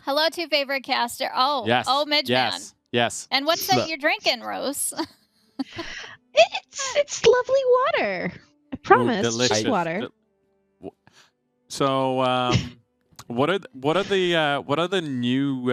Hello to favorite caster. Oh, Yes. oh, Midge Man. Yes. And what's that you're drinking, Rose? It's lovely water. I promise. It's just water. So, what are the new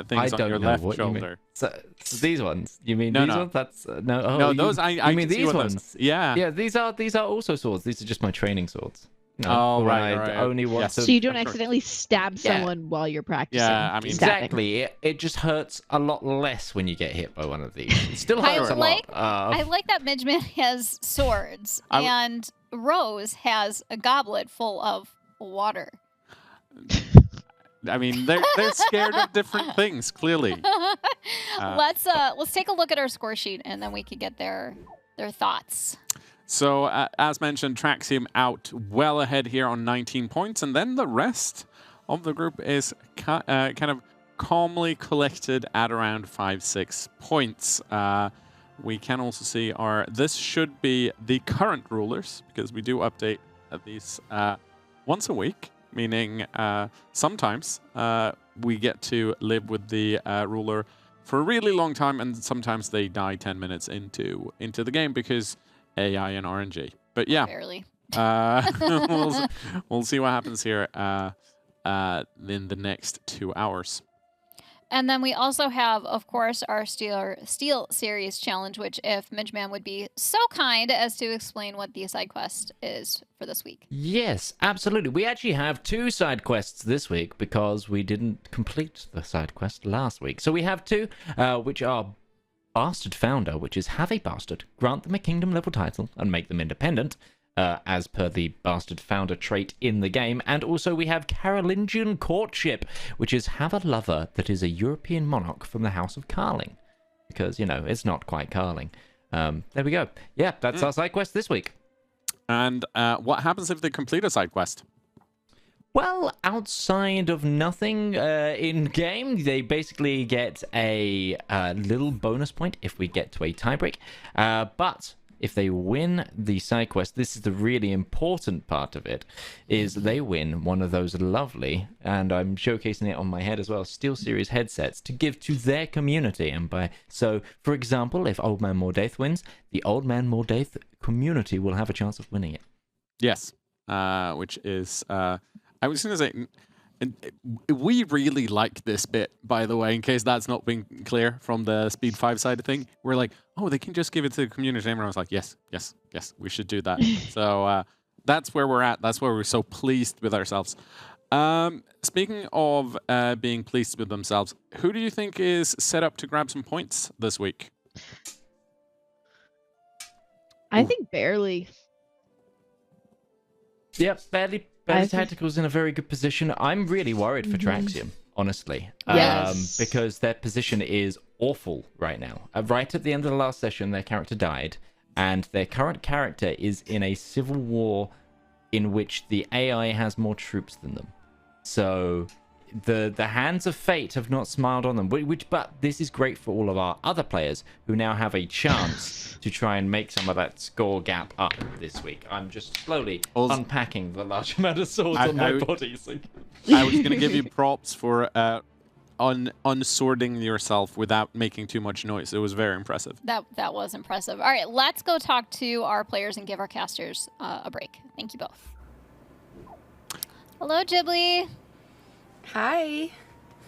things on your left shoulder? So these ones? You mean No, these no. ones? That's no. Oh, No, those I you mean can see these what ones? those- yeah. Yeah, these are also swords. These are just my training swords. You know, Oh, when right, I right. only want Yes. to. So you don't accidentally stab Yeah. someone while you're practicing. Yeah, I mean- stabbing. Exactly. It just hurts a lot less when you get hit by one of these. It still hurts a lot. I like that Midge Man has swords and Rose has a goblet full of water. I mean, they're scared of different things, clearly. Let's take a look at our score sheet and then we can get their thoughts. So, as mentioned, Traxium out well ahead here on 19 points, and then the rest of the group is kind of calmly collected at around 5-6 points. We can also see this should be the current rulers, because we do update these once a week, meaning sometimes we get to live with the ruler for a really long time, and sometimes they die 10 minutes into the game because AI and RNG. But yeah, barely. We'll see what happens here in the next 2 hours. And then we also have, of course, our Steel Series challenge, which if Midge Man would be so kind as to explain what the side quest is for this week. Yes, absolutely. We actually have 2 side quests this week because we didn't complete the side quest last week. So we have 2, which are Bastard Founder, which is have a bastard, grant them a kingdom level title, and make them independent, as per the Bastard Founder trait in the game. And also we have Carolingian Courtship, which is have a lover that is a European monarch from the House of Carling. Because, you know, it's not quite Carling. There we go. Yeah, that's our side quest this week. And what happens if they complete a side quest? Well, outside of nothing in-game, they basically get a little bonus point if we get to a tiebreak. But if they win the side quest, this is the really important part of it, is they win one of those lovely, and I'm showcasing it on my head as well, Steel Series headsets to give to their community. And so, for example, if Old Man Mordaith wins, the Old Man Mordaith community will have a chance of winning it. Yes, which is... I was going to say, we really like this bit, by the way, in case that's not been clear from the Speed 5 side of thing. We're like, oh, they can just give it to the community. And I was like, yes, we should do that. So that's where we're at. That's where we're so pleased with ourselves. Speaking of being pleased with themselves, who do you think is set up to grab some points this week? I think barely. Yep, barely. Tactical's in a very good position. I'm really worried for Traxium, honestly. Yes. Because their position is awful right now. Right at the end of the last session, their character died, and their current character is in a civil war in which the AI has more troops than them. So the hands of fate have not smiled on them. But this is great for all of our other players who now have a chance to try and make some of that score gap up this week. I'm just slowly unpacking the large amount of swords on my body. So. I was going to give you props for unswording yourself without making too much noise. It was very impressive. That was impressive. All right, let's go talk to our players and give our casters a break. Thank you both. Hello, Ghibli. Hi.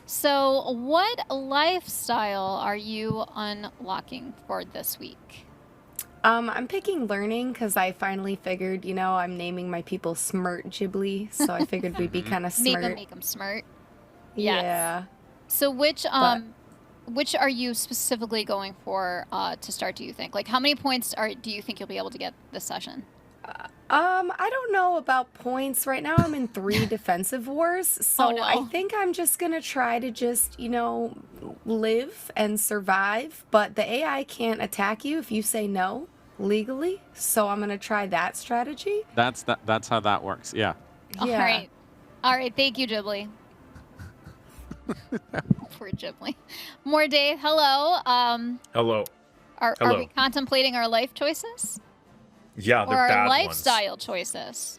So what lifestyle are you unlocking for this week? I'm picking learning because I finally figured, I'm naming my people Smart Ghibli, so I figured we'd be kind of smart. Make them smart. Yeah. Yes. So which are you specifically going for to start, do you think? Like, how many points do you think you'll be able to get this session? I don't know about points. Right now I'm in 3 defensive wars, so no. I think I'm just gonna try to just, live and survive, but the AI can't attack you if you say no legally, so I'm gonna try that strategy. That's how that works, yeah. Yeah. All right, thank you, Ghibli. Poor Ghibli. More Dave, hello. Hello. Are we contemplating our life choices? Yeah, they're or bad our ones. lifestyle choices?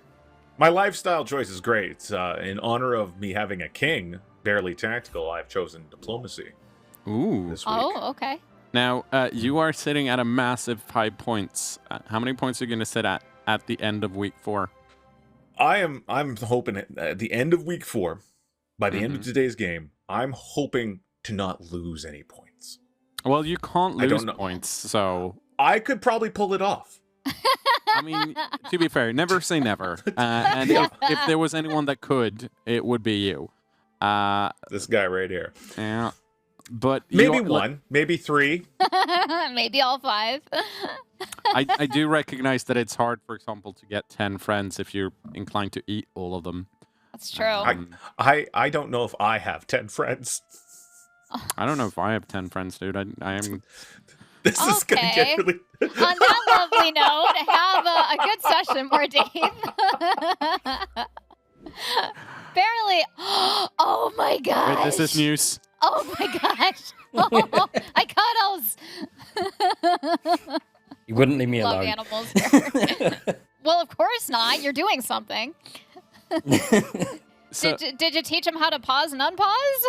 My lifestyle choice is great. It's, in honor of me having a king, barely tactical, I've chosen diplomacy Ooh. this week. Oh, okay. Now, you are sitting at a massive 5 points. How many points are you going to sit at the end of week 4? I'm hoping at the end of week 4, by the end of today's game, I'm hoping to not lose any points. Well, you can't lose know. points, so... I could probably pull it off. I mean, to be fair, never say never. And if there was anyone that could, it would be you. This guy right here. Yeah. But maybe one, maybe 3. Maybe all 5. I do recognize that it's hard, for example, to get 10 friends if you're inclined to eat all of them. That's true. I don't know if I have 10 friends. I don't know if I have 10 friends, dude. I am... This is going to get really... On that lovely note, have a good session, more Dave. Barely. Oh my gosh. Wait, this is news. Oh my gosh. Oh, I cuddles. You wouldn't leave me Love alone. animals. Well, of course not. You're doing something. So, Did you teach him how to pause and unpause?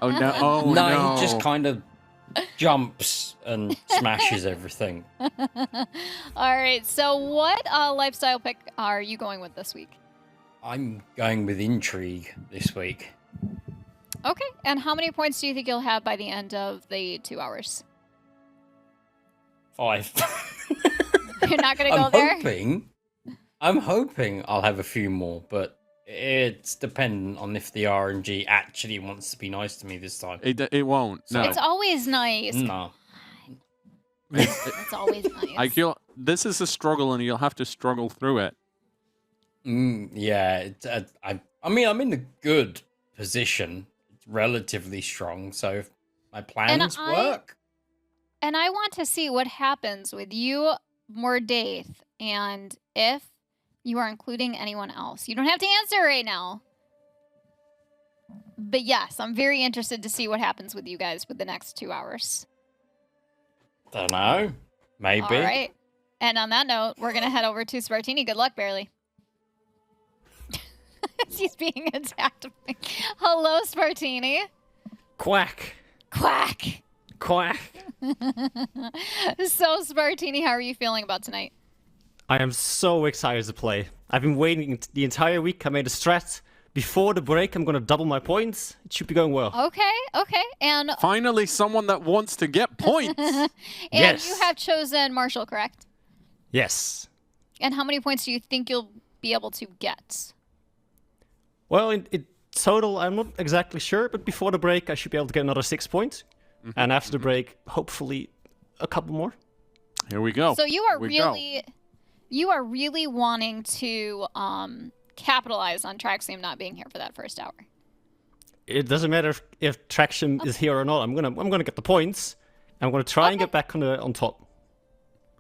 oh no! Oh No, no! he just kind of jumps and smashes everything. All right. So, what lifestyle pick are you going with this week? I'm going with intrigue this week. Okay. And how many points do you think you'll have by the end of the 2 hours? 5. You're not going to go there? I'm hoping I'll have a few more, but it's dependent on if the RNG actually wants to be nice to me this time. It won't. No. It's always nice. No. It's always nice. This is a struggle, and you'll have to struggle through it. Yeah. I mean, I'm in a good position. It's relatively strong, so if my plans work. And I want to see what happens with you, Mordaith, and if you are including anyone else. You don't have to answer right now. But yes, I'm very interested to see what happens with you guys with the next 2 hours. Don't know. Maybe. All right. And on that note, we're going to head over to Spartini. Good luck, Barely. He's being attacked. Hello, Spartini. Quack. Quack. Quack. So, Spartini, how are you feeling about tonight? I am so excited to play. I've been waiting the entire week. I made a strat. Before the break, I'm going to double my points. It should be going well. Okay. And finally, someone that wants to get points. And yes. You have chosen Marshall, correct? Yes. And how many points do you think you'll be able to get? Well, in total, I'm not exactly sure, but before the break, I should be able to get another 6 points. And after the break, hopefully a couple more. Here we go. So you are really wanting to capitalize on Traxium not being here for that first hour. It doesn't matter if Traxium is here or not. I'm gonna get the points. I'm gonna try and get back on top.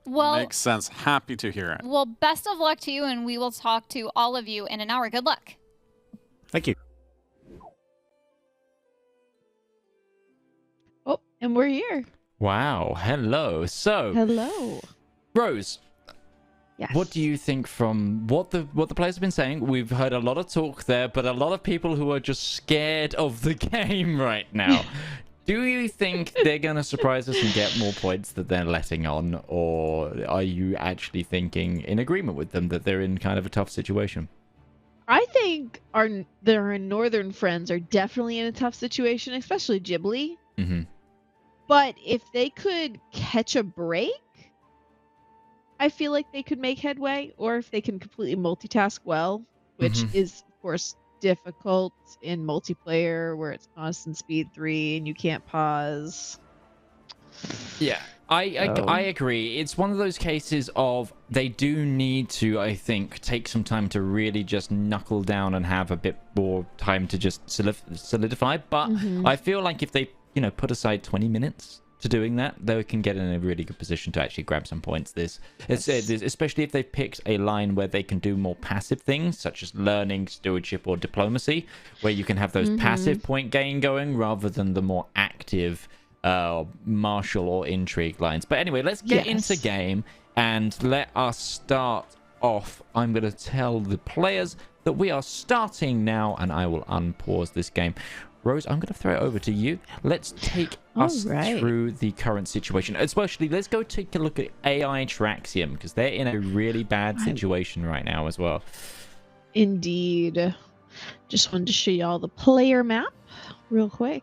Well, makes sense. Happy to hear it. Well, best of luck to you, and we will talk to all of you in an hour. Good luck. Thank you. Oh, and we're here. Wow. Hello. So, Hello. Rose, Yes. what do you think from what the players have been saying? We've heard a lot of talk there, but a lot of people who are just scared of the game right now. Do you think they're going to surprise us and get more points that they're letting on? Or are you actually thinking in agreement with them that they're in kind of a tough situation? I think their northern friends are definitely in a tough situation, especially Ghibli. Mm-hmm. But if they could catch a break, I feel like they could make headway. Or if they can completely multitask well, which is, of course, difficult in multiplayer where it's constant speed 3 and you can't pause. Yeah, I agree. It's one of those cases of they do need to, I think, take some time to really just knuckle down and have a bit more time to just solidify. But I feel like if they, put aside 20 minutes to doing that, they can get in a really good position to actually grab some points. Especially if they've picked a line where they can do more passive things, such as learning, stewardship, or diplomacy, where you can have those passive point gain going rather than the more active martial or intrigue lines. But anyway, let's get into game and let us start off, I'm going to tell the players that we are starting now, and I will unpause this game. Rose, I'm going to throw it over to you. Let's take us through the current situation. Especially, let's go take a look at AI Traxium, because they're in a really bad situation right now as well. Indeed. Just wanted to show you all the player map real quick.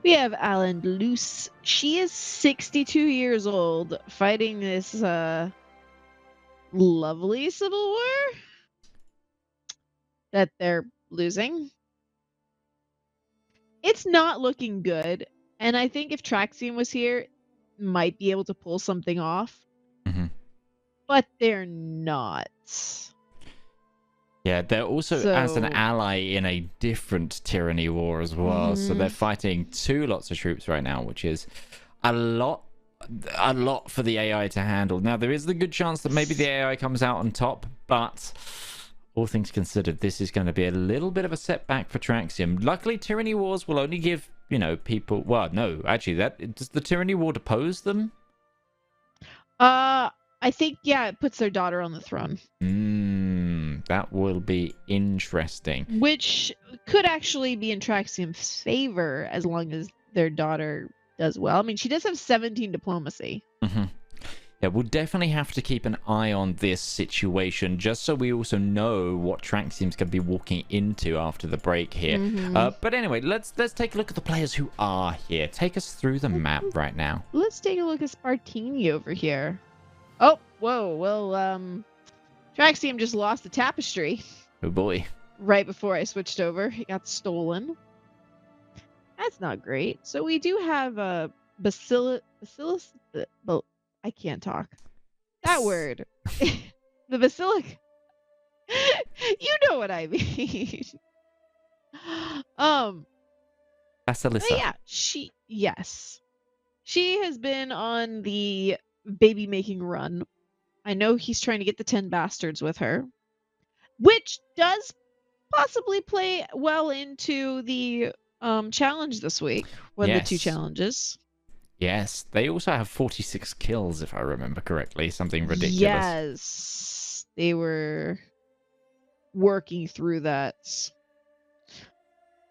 We have Alan Luce. She is 62 years old, fighting this lovely civil war that they're losing. It's not looking good, and I think if Traxium was here, might be able to pull something off. But they're not. Yeah, they're also as an ally in a different tyranny war as well. So they're fighting two lots of troops right now, which is a lot for the AI to handle. Now, there is the good chance that maybe the AI comes out on top, but all things considered, this is going to be a little bit of a setback for Traxium. Luckily, tyranny wars will only give, people... Well, no, actually, does the tyranny war depose them? I think, yeah, it puts their daughter on the throne. That will be interesting. Which could actually be in Traxium's favor as long as their daughter does well. I mean, she does have 17 diplomacy. Yeah, we'll definitely have to keep an eye on this situation, just so we also know what Traxium's going to be walking into after the break here. But anyway, let's take a look at the players who are here. Take us through the map right now. Let's take a look at Spartini over here. Oh, whoa, well, Traxium just lost the tapestry. Oh boy. Right before I switched over. It got stolen. That's not great. So we do have a Bacillus... I can't talk. That word. The Basilic. You know what I mean. Basilissa. Yeah, yes. She has been on the baby making run. I know he's trying to get the 10 bastards with her, which does possibly play well into the challenge this week. One of the two challenges. Yes, they also have 46 kills, if I remember correctly. Something ridiculous. Yes, they were working through that.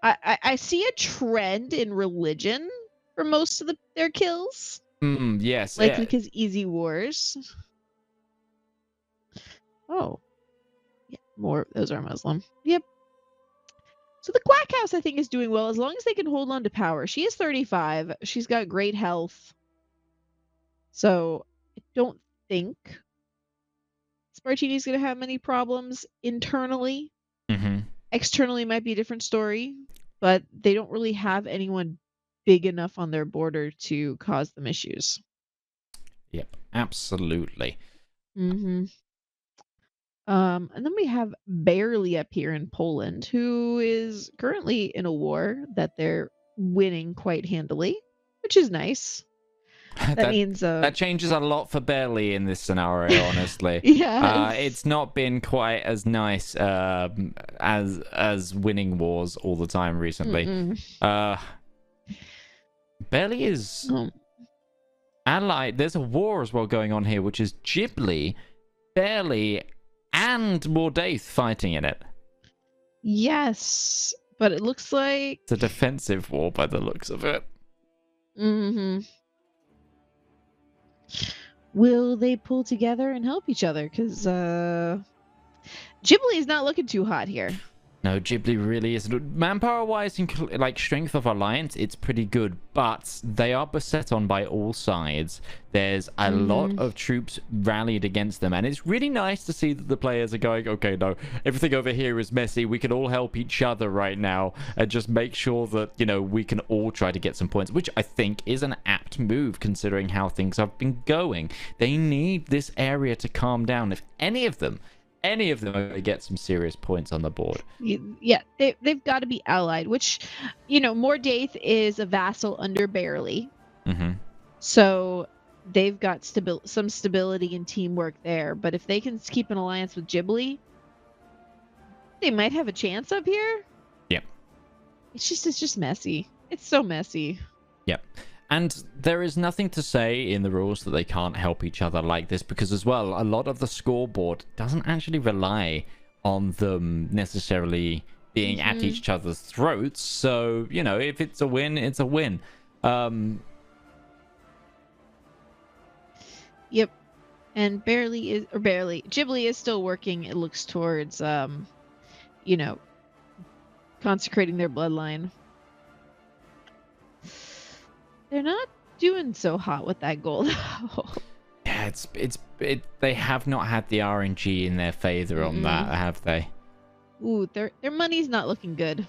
I see a trend in religion for most of their kills. Yes. Likely because easy wars. Oh. Yeah, more. Those are Muslim. Yep. So the Quack House, I think, is doing well as long as they can hold on to power. She is 35. She's got great health. So I don't think Spartini's going to have many problems internally. Externally might be a different story, but they don't really have anyone big enough on their border to cause them issues. Yep, absolutely. And then we have Barely up here in Poland, who is currently in a war that they're winning quite handily, which is nice. That means that changes a lot for Barely in this scenario, honestly. It's not been quite as nice as winning wars all the time recently. Barely is allied. There's a war as well going on here, which is Ghibli, Barely, and Mordaith fighting in it. Yes, but it looks like it's a defensive war by the looks of it. Will they pull together and help each other? Because Ghibli is not looking too hot here. No, Ghibli really isn't. Manpower-wise, like strength of alliance, it's pretty good, but they are beset on by all sides. There's a lot of troops rallied against them, and it's really nice to see that the players are going, okay, no, everything over here is messy. We can all help each other right now, and just make sure that, we can all try to get some points, which I think is an apt move, considering how things have been going. They need this area to calm down. If any of them are going to get some serious points on the board. Yeah, they've got to be allied, which, Mordaith is a vassal under Barely. So they've got some stability and teamwork there. But if they can keep an alliance with Ghibli, they might have a chance up here. Yep. It's just messy. It's so messy. Yep. And there is nothing to say in the rules that they can't help each other like this, because as well, a lot of the scoreboard doesn't actually rely on them necessarily being at each other's throats. So, you know, if it's a win, it's a win. Yep. And Ghibli is still working, it looks, towards, you know, consecrating their bloodline. They're not doing so hot with that goal, though. Yeah, they have not had the RNG in their favor on that, have they? Ooh, their money's not looking good.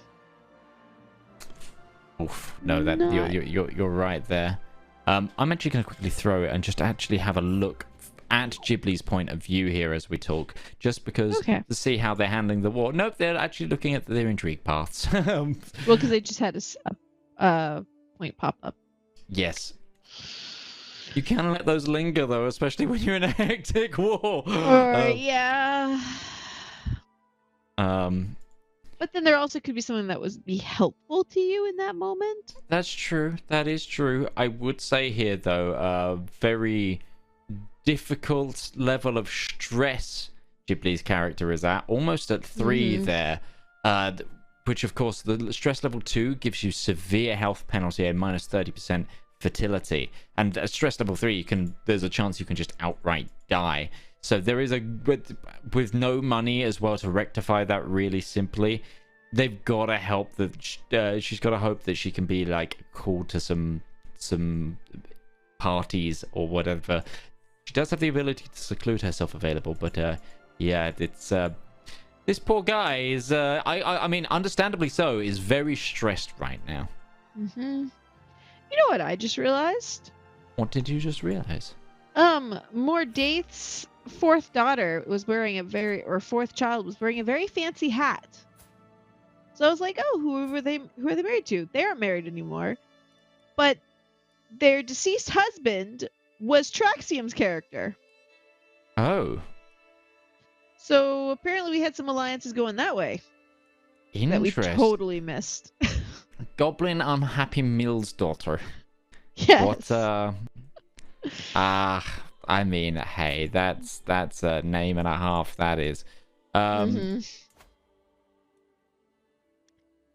Oof, no, that you're right there. I'm actually going to quickly throw it and just actually have a look at Ghibli's point of view here as we talk, just because to see how they're handling the war. Nope, they're actually looking at their intrigue paths. Well, because they just had a point pop up. Yes. You can let those linger, though, especially when you're in a hectic war. Yeah. But then there also could be something that would be helpful to you in that moment. That's true. That is true. I would say here, though, very difficult level of stress Ghibli's character is at. Almost at 3 there. Which, of course, the stress level 2 gives you severe health penalty and minus 30% fertility. And at stress level 3, there's a chance you can just outright die. So there is with no money as well to rectify that really simply, they've got to help that she's got to hope that she can be like called to some parties or whatever. She does have the ability to seclude herself available, but yeah, it's this poor guy is I mean, understandably so, is very stressed right now. You know what I just realized? What did you just realize? Mordaith's fourth child was wearing a very fancy hat. So I was like, oh, who are they married to? They aren't married anymore. But their deceased husband was Traxium's character. Oh. So apparently we had some alliances going that way. That we totally missed. Goblin Unhappy Mill's daughter. Yes. What I mean, hey, that's a name and a half, that is. Granted,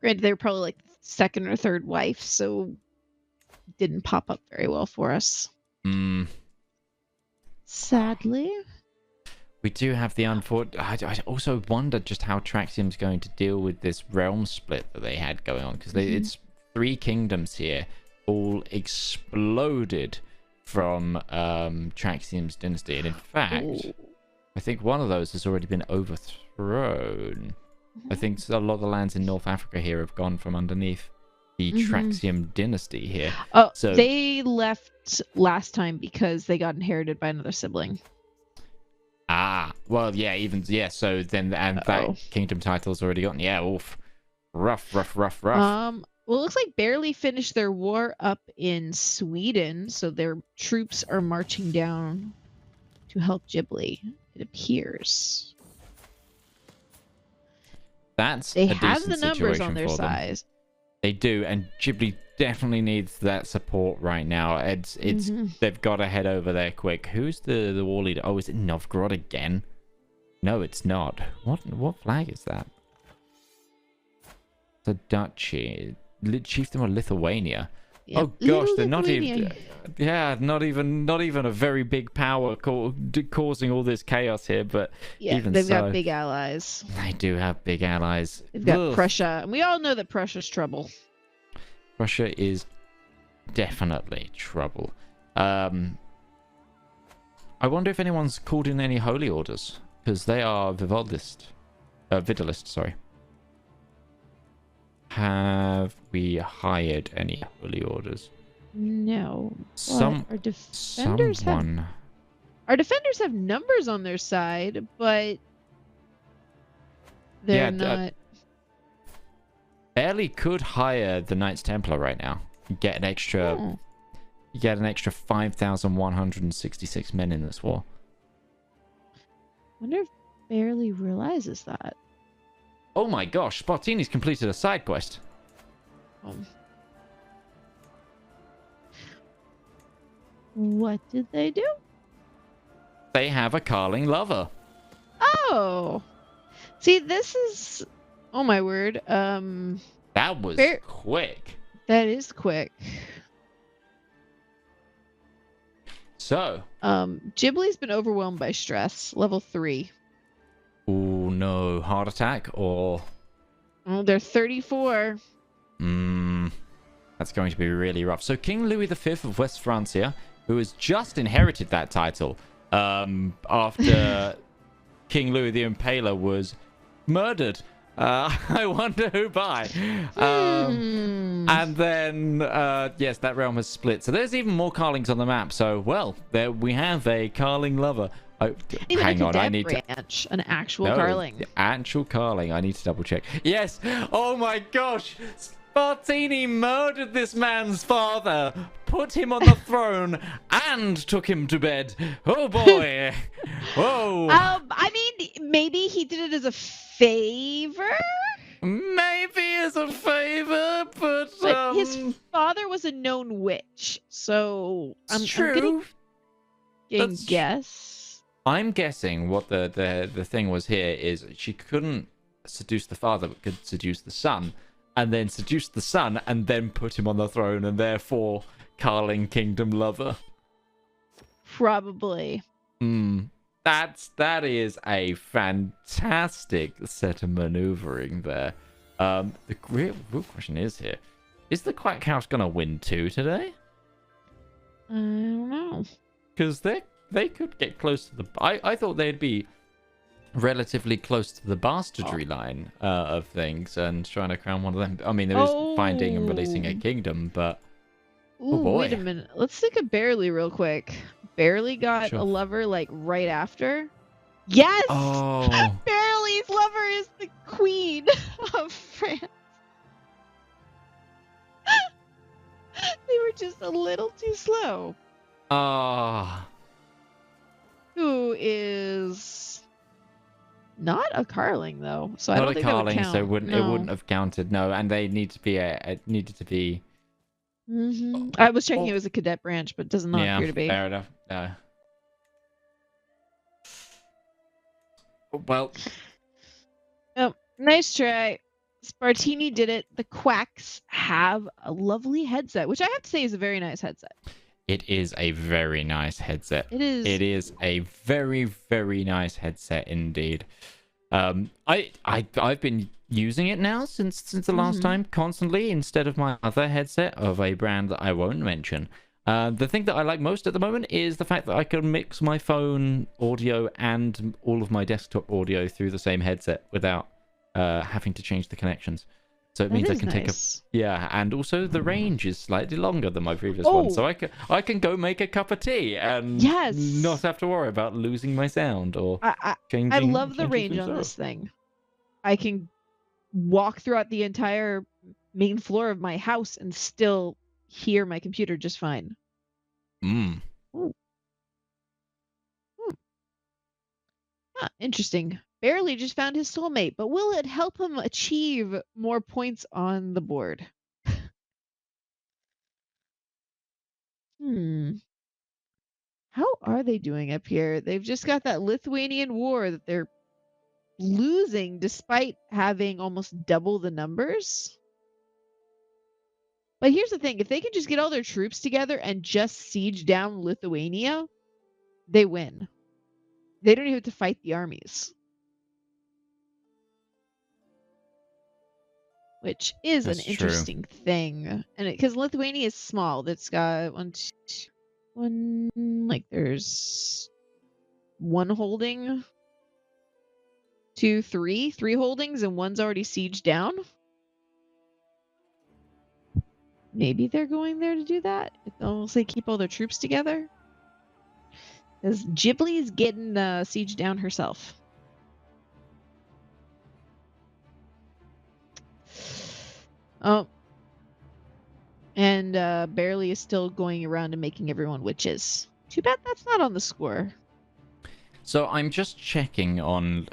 they were probably like second or third wife, so it didn't pop up very well for us. Sadly. We do have the I also wonder just how Traxium's going to deal with this realm split that they had going on, because it's 3 kingdoms here, all exploded from Traxium's dynasty, and in fact, I think one of those has already been overthrown. I think a lot of the lands in North Africa here have gone from underneath the Traxium dynasty here. Oh, so they left last time because they got inherited by another sibling. Well, yeah, so then that kingdom title's already gotten, rough. Well, it looks like barely finished their war up in Sweden, so their troops are marching down to help Ghibli, it appears. They have the numbers on their side. They do, and Ghibli definitely needs that support right now. It's they've got to head over there quick. Who's the war leader? Oh, is it Novgorod again? No, it's not. What flag is that? The duchy, chiefdom of Lithuania. Yep. Oh gosh, they're not even. Yeah, not even a very big power causing all this chaos here. But even they've got big allies. They do have big allies. They've got Prussia, and we all know that Prussia's trouble. Prussia is definitely trouble. I wonder if anyone's called in any holy orders, because they are Vidalist, sorry. Have we hired any holy orders? No. Our defenders have numbers on their side, but they're not. Barely could hire the Knights Templar right now. Get an extra. You get an extra 5,166 men in this war. I wonder if Barely realizes that. Oh my gosh, Spartini's completed a side quest. What did they do? They have a Carling lover. Oh. See, this is... Oh, my word. That was Fair- quick. That is quick. So. Ghibli's been overwhelmed by stress. Level 3. Oh, no. Heart attack or... Oh, they're 34. That's going to be really rough. So King Louis V of West Francia, who has just inherited that title after King Louis the Impaler was murdered. I wonder who by. And then, yes, that realm has split. So there's even more Carlings on the map. So, well, there we have a Carling lover. Oh, hang on, I need branch, an actual Carling. The actual Carling. I need to double check. Yes. Oh my gosh. Spartini murdered this man's father, put him on the throne, and took him to bed. Oh boy. Whoa. I mean, maybe he did it as a favor? Maybe as a favor, but his father was a known witch, so I'm true. I'm guess. I'm guessing what the thing was here is she couldn't seduce the father, but could seduce the son. And then seduce the son, and then put him on the throne, and therefore Carling Kingdom lover. Probably. That is a fantastic set of maneuvering there. The real question is here: is the Quack House gonna win too today? I don't know. Because they could get close to the. I thought they'd be relatively close to the bastardry line of things and trying to crown one of them. I mean, there is finding and releasing a kingdom, but Ooh, oh boy. Wait a minute. Let's think of Barely real quick. Barely got a lover like right after. Yes! Oh. Barely's lover is the queen of France. They were just a little too slow. Who is not a Carling though, so I don't think Carling, that would count. So it wouldn't have counted. No, and they need to be it needed to be. I was checking it was a cadet branch, but does not appear to be. Fair enough. Well. Oh, nice try. Spartini did it. The Quacks have a lovely headset, which I have to say is a very nice headset. It is a very nice headset. It is. It is a very, very nice headset indeed. I've been using it now since the last time constantly instead of my other headset of a brand that I won't mention. The thing that I like most at the moment is the fact that I can mix my phone audio and all of my desktop audio through the same headset without having to change the connections. So it means I can take and also the range is slightly longer than my previous one, so I can go make a cup of tea and not have to worry about losing my sound or changing. I love the range on this thing. I can walk throughout the entire main floor of my house and still hear my computer just fine. Interesting. Barely just found his soulmate, but will it help him achieve more points on the board? How are they doing up here? They've just got that Lithuanian war that they're losing despite having almost double the numbers. But here's the thing, if they can just get all their troops together and just siege down Lithuania, they win. They don't even have to fight the armies. Which is an interesting thing. And because Lithuania is small, that's got there's one holding, three holdings, and one's already sieged down. Maybe they're going there to do that. If they keep all their troops together. Because Ghibli is getting sieged down herself. Oh. And Barely is still going around and making everyone witches. Too bad that's not on the score. So I'm just checking on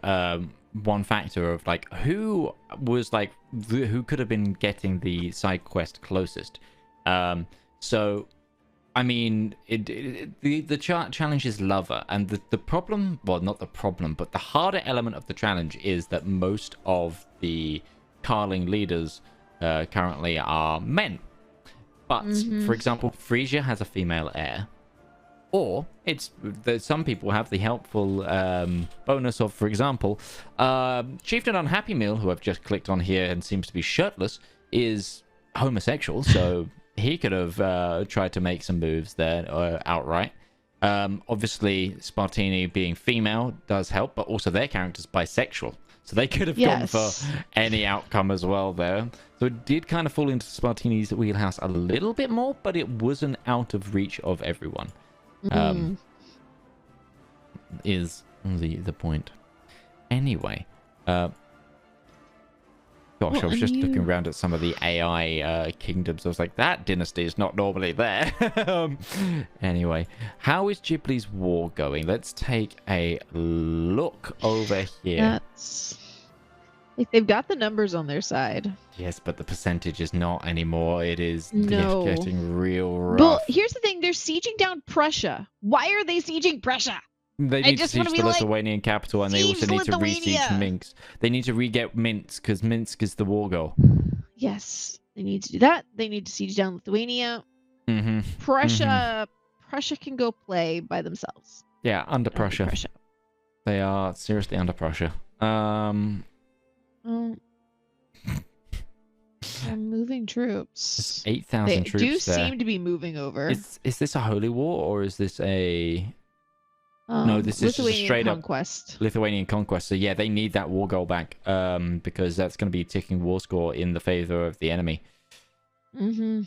one factor of like who was like who could have been getting the side quest closest. So I mean, the challenge is lover, and the problem, well, not the problem, but the harder element of the challenge is that most of the Carling leaders currently are men. But, for example, Frisia has a female heir. Or some people have the helpful bonus of, for example, Chieftain Unhappy Meal, who I've just clicked on here and seems to be shirtless, is homosexual, so he could have tried to make some moves there outright. Obviously, Spartini being female does help, but also their character's bisexual. So they could have gone for any outcome as well there. So it did kind of fall into Spartini's wheelhouse a little bit more, but it wasn't out of reach of everyone. Is the point. Anyway, gosh, I was just looking around at some of the AI kingdoms. I was like, that dynasty is not normally there. Anyway, how is Ghibli's war going? Let's take a look over here. That's like they've got the numbers on their side. Yes, but the percentage is not anymore. It is getting real rough. Well, here's the thing. They're sieging down Prussia. Why are they sieging Prussia? They need to siege the Lithuanian capital, and they also need to re-siege Minsk. They need to re-get Minsk, because Minsk is the war goal. Yes, they need to do that. They need to siege down Lithuania. Prussia can go play by themselves. Yeah, under Prussia. They are seriously under Prussia. They're moving troops. 8,000 troops do there. Seem to be moving over. Is this a holy war, or is this a... no, this is just a straight conquest. up Lithuanian conquest. So yeah, they need that war goal back, because that's going to be ticking war score in the favor of the enemy. It's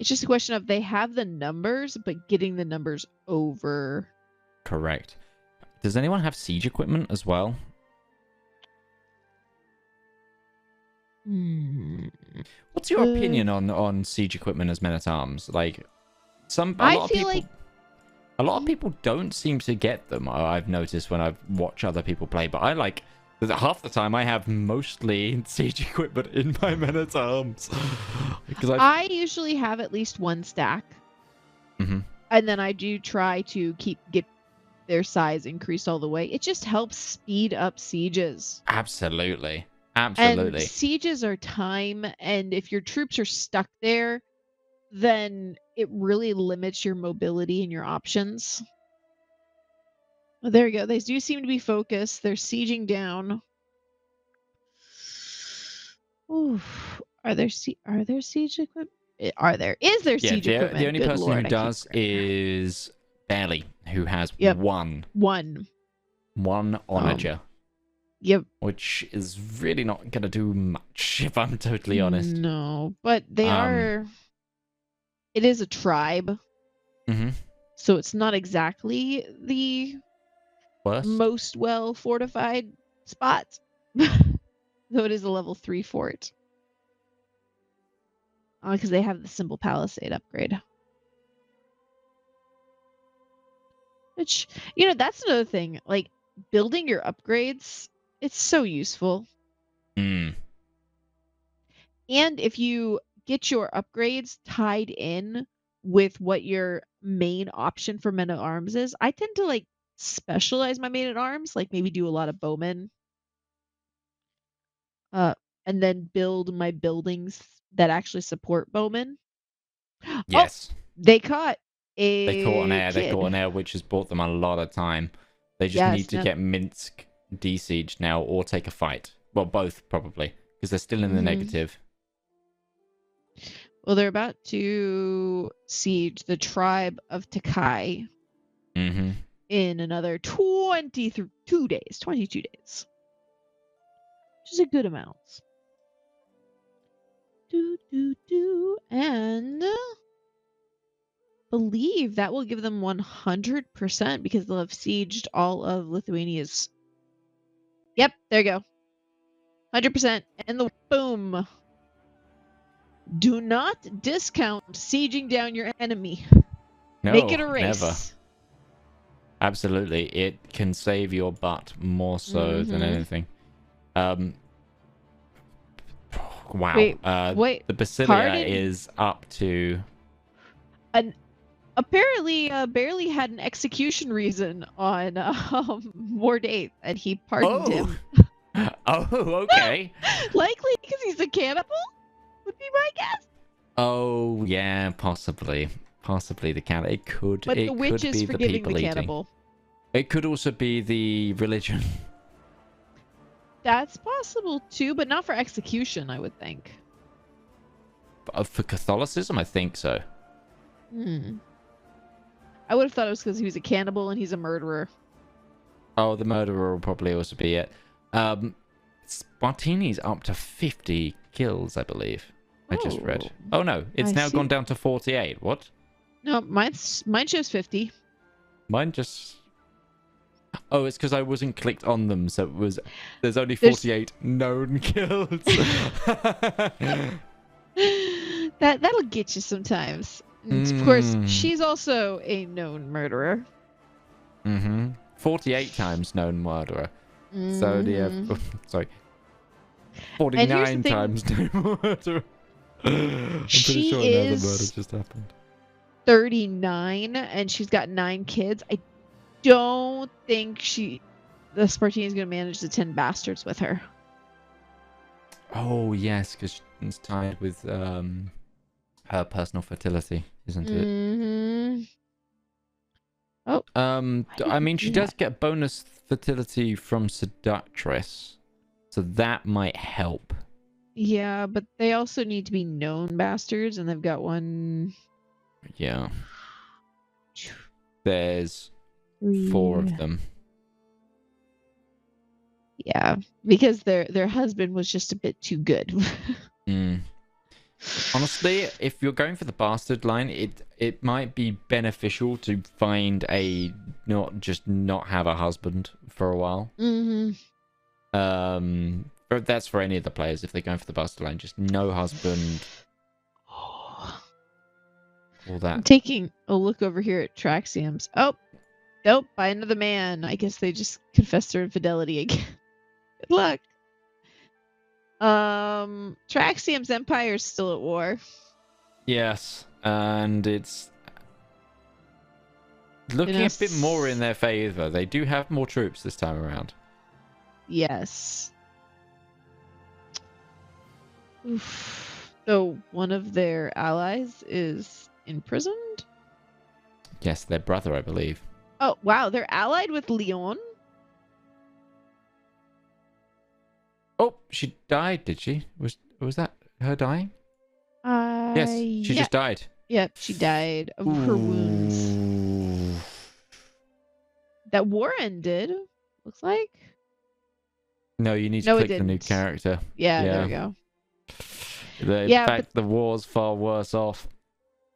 just a question of they have the numbers, but getting the numbers over. Correct. Does anyone have siege equipment as well? What's your opinion on siege equipment as men-at-arms? Like, a lot of people don't seem to get them. I've noticed when I've watched other people play, but half the time I have mostly siege equipment in my men-at-arms. I usually have at least one stack, and then I do try to get their size increased all the way. It just helps speed up sieges. Absolutely. And sieges are time, and if your troops are stuck there, then it really limits your mobility and your options. Well, there you go. They do seem to be focused. They're sieging down. Oof. Are there siege equipment? Is there siege equipment? The only person who does is Barely, who has one onager. Yep. Which is really not going to do much, if I'm totally honest. No, but they are... It is a tribe. So it's not exactly the most well-fortified spot. Though it is a level 3 fort. Because they have the Simple Palisade upgrade. Which, that's another thing. Like, building your upgrades... It's so useful. And if you get your upgrades tied in with what your main option for men-at-arms is, I tend to specialize my men-at-arms, maybe do a lot of bowmen. And then build my buildings that actually support bowmen. Yes. Oh, they caught an air, which has bought them a lot of time. They just need to get Minsk de-sieged now or take a fight. Well, both probably, because they're still in the negative. Well, they're about to siege the tribe of Takai in another 22 days. Which is a good amount. And believe that will give them 100% because they'll have sieged all of Lithuania's. Yep, there you go. 100%. And the boom. Do not discount sieging down your enemy. No, make it a race. Never. Absolutely. It can save your butt more so than anything. Wow. Wait. The Basilia is up to... Apparently, Barely had an execution reason on Ward 8, and he pardoned him. Oh, okay. Likely because he's a cannibal, would be my guess. Oh, yeah, possibly. Possibly the cat. It could. But it the witch could is be the forgiving people the eating. cannibal. It could also be the religion. That's possible too, but not for execution, I would think. For Catholicism, I think so. I would have thought it was because he was a cannibal and he's a murderer. Oh, the murderer will probably also be it. Spartini's up to 50 kills, I believe. I just read. Oh no, it's now gone down to 48. What? No, mine shows 50. Mine just... Oh, it's because I wasn't clicked on them, so it was... There's only 48 known kills. That'll get you sometimes. And of course, she's also a known murderer. 48 times known murderer. So the... sorry. 49 times known murderer. I'm pretty sure another murder just happened. 39, and she's got 9 kids. I don't think the Spartini is going to manage the 10 bastards with her. Oh, yes, because she's tied with her personal fertility, isn't it? Oh. I mean, she does get bonus fertility from Seductress, so that might help. Yeah, but they also need to be known bastards, and they've got one. Yeah. There's 4 of them. Yeah, because their husband was just a bit too good. Honestly, if you're going for the bastard line, it might be beneficial to find not have a husband for a while. But that's for any of the players. If they're going for the bastard line, just no husband. All that. I'm taking a look over here at Traxium's. Oh, nope, by another man. I guess they just confessed their infidelity again. Good luck. Traxium's empire is still at war. Yes, and it's looking a bit more in their favor. They do have more troops this time around. Yes. Oof. So one of their allies is imprisoned? Yes, their brother, I believe. Oh, wow. They're allied with Leon? Oh, she died, did she? Was that her dying? Yes, she just died. Yep, she died of her wounds. That war ended, looks like. No, you need to click the new character. Yeah, there we go. In fact, the war's far worse off.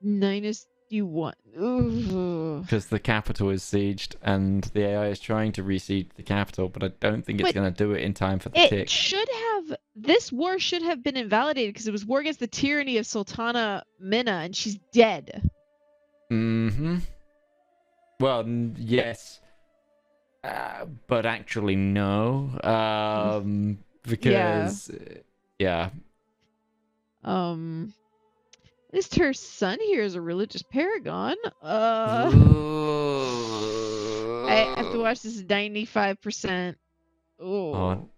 -1. Because the capital is sieged, and the AI is trying to re-siege the capital, but I don't think it's going to do it in time for the tick. This war should have been invalidated because it was war against the tyranny of Sultana Minna, and she's dead. Well, yes. But actually, no. Because, yeah. At least her son here is a religious paragon. I have to watch this 95%. Oh,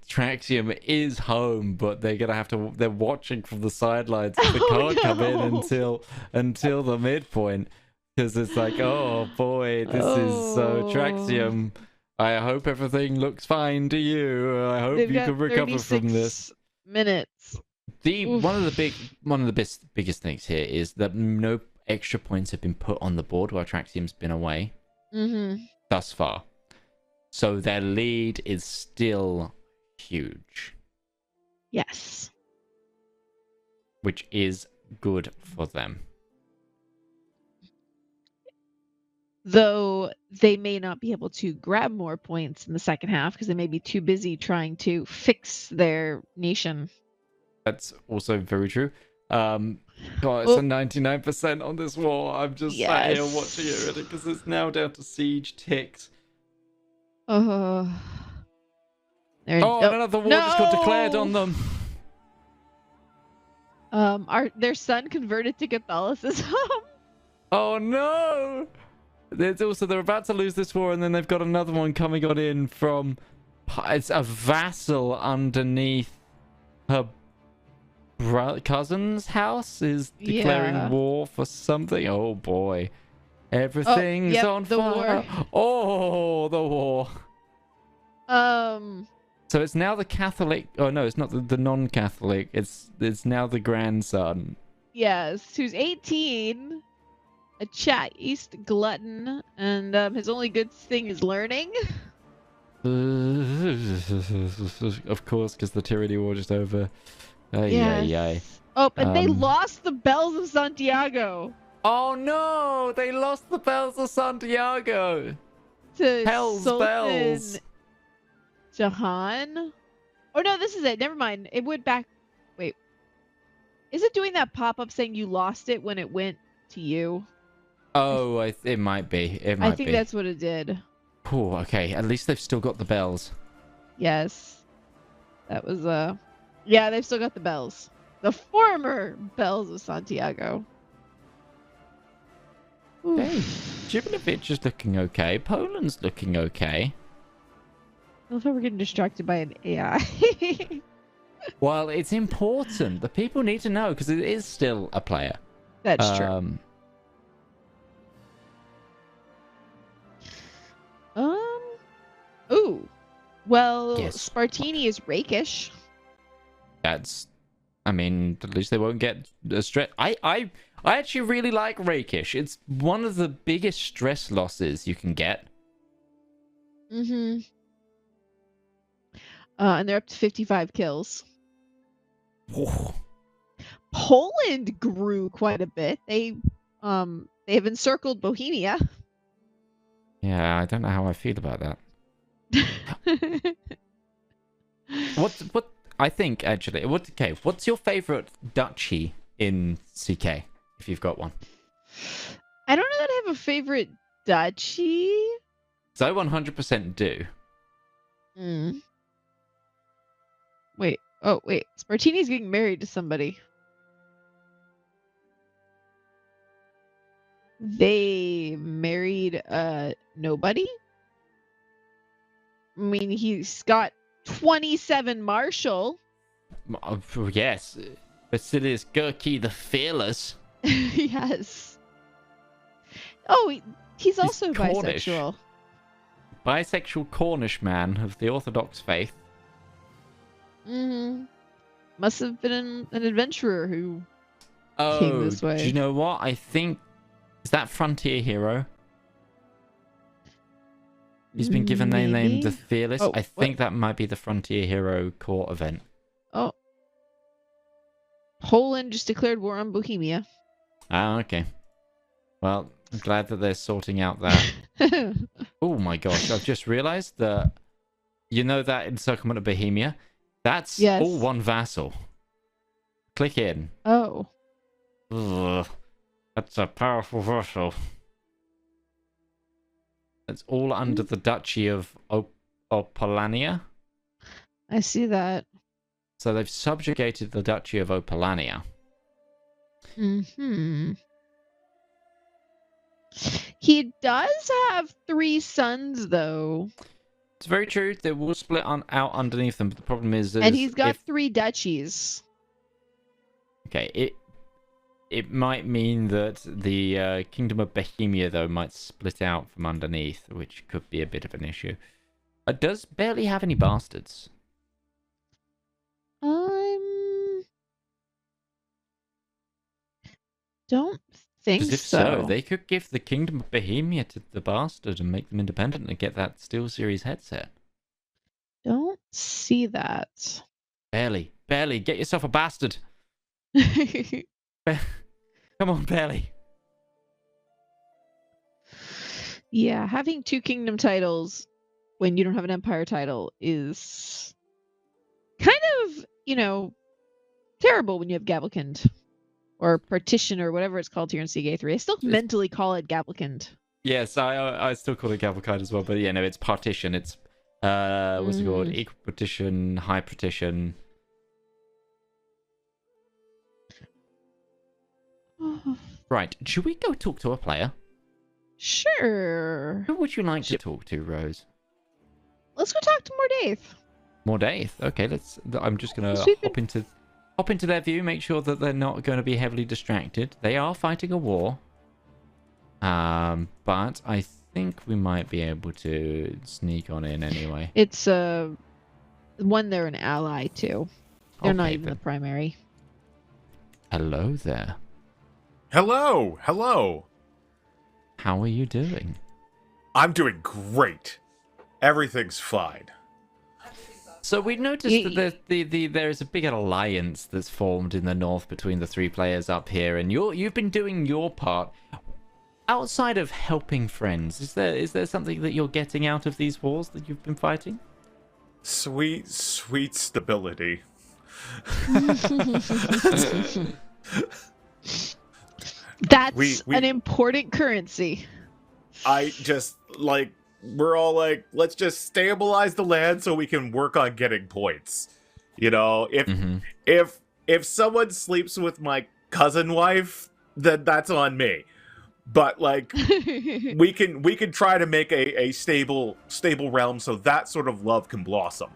Traxium is home, but they're gonna have to. They're watching from the sidelines. They can't come in until the midpoint, because it's like, oh boy, this is so Traxium. I hope everything looks fine to you. I hope you can recover from this. Minutes. One of the biggest things here is that no extra points have been put on the board while Traxium's been away thus far. So their lead is still huge. Yes. Which is good for them. Though they may not be able to grab more points in the second half because they may be too busy trying to fix their nation. That's also very true. It's a 99% on this war. I'm just sat here watching it because it's now down to siege ticks. Another war just got declared on them. Their son converted to Catholicism. Oh no! There's also they're about to lose this war, and then they've got another one coming on in from. It's a vassal underneath her cousin's house is declaring war for something. Oh boy, everything's on fire. War. Oh, the war. So it's now the Catholic. Oh no, it's not the non-Catholic. It's now the grandson. Yes, who's 18, a chaste glutton, and his only good thing is learning. Of course, because the tyranny war just over. Yes. Oh, and they lost the bells of Santiago. Oh no! They lost the bells of Santiago. To Hell's Sultan bells. Jahan. Oh no, this is it. Never mind. It went back. Wait. Is it doing that pop-up saying you lost it when it went to you? Oh, it might be. It might be. I think that's what it did. Oh, okay. At least they've still got the bells. Yes. That was yeah, they've still got the bells. The former bells of Santiago. Hey, Jibnovich is looking okay. Poland's looking okay. I love how we're getting distracted by an AI. Well, it's important. The people need to know because it is still a player. That's true. Ooh. Well, Yes. Spartini is rakish. That's. I mean, at least they won't get stress. I actually really like rakish. It's one of the biggest stress losses you can get. Mm-hmm. And they're up to 55 kills. Oh. Poland grew quite a bit. They have encircled Bohemia. Yeah, I don't know how I feel about that. What I think actually what's your favorite duchy in CK if you've got one? I don't know that I have a favorite duchy. So I 100% do. Wait. Oh, wait. Spartini's getting married to somebody. They married nobody? I mean, he's got 27 Marshal. Yes. Basilius Gurki the Fearless. Yes. Oh, he's also Cornish. bisexual. Bisexual Cornish man of the Orthodox faith. Mm-hmm. Must have been an adventurer who came this way. Do you know what? I think... Is that Frontier Hero? He's been given the name the Fearless. Oh, I think that might be the Frontier Hero court event. Oh. Poland just declared war on Bohemia. Ah, okay. Well, I'm glad that they're sorting out that. Oh my gosh, I've just realized that... You know that encirclement of Bohemia? That's all one vassal. Click in. Oh. Ugh. That's a powerful vassal. It's all under the Duchy of Opolania. I see that. So they've subjugated the Duchy of Opolania. Mm-hmm. He does have 3 sons, though. It's very true. They will split out underneath them, but the problem is... And he's got 3 duchies. Okay, it might mean that the Kingdom of Bohemia, though, might split out from underneath, which could be a bit of an issue. It does barely have any bastards. Don't think Because if so, they could give the Kingdom of Bohemia to the bastard and make them independent and get that SteelSeries headset. Don't see that. Barely. Get yourself a bastard. Come on, Barely. Yeah, having 2 kingdom titles when you don't have an empire title is kind of, terrible when you have Gavelkind. Or Partition, or whatever it's called here in CK3. I still mentally call it Gavelkind. Yes, I still call it Gavelkind as well, but yeah, no, it's Partition. It's, what's it called? Equal Partition, High Partition. Right. Should we go talk to a player? Sure. Who would you like to talk to, Rose? Let's go talk to Mordaith. Mordaith. Okay, let's. I'm just gonna Yes, we've hop into their view, make sure that they're not going to be heavily distracted. They are fighting a war. But I think we might be able to sneak on in anyway. It's one they're an ally to. They're not Okay, even but- the primary. Hello there. Hello, hello. How are you doing? I'm doing great. Everything's fine. So we noticed that there is a big alliance that's formed in the north between the three players up here, and you've been doing your part. Outside of helping friends, is there something that you're getting out of these wars that you've been fighting? Sweet, sweet stability. That's an important currency. I just, like, we're all like, let's just stabilize the land so we can work on getting points. You know, if someone sleeps with my cousin wife, then that's on me. But like we can try to make a stable realm so that sort of love can blossom.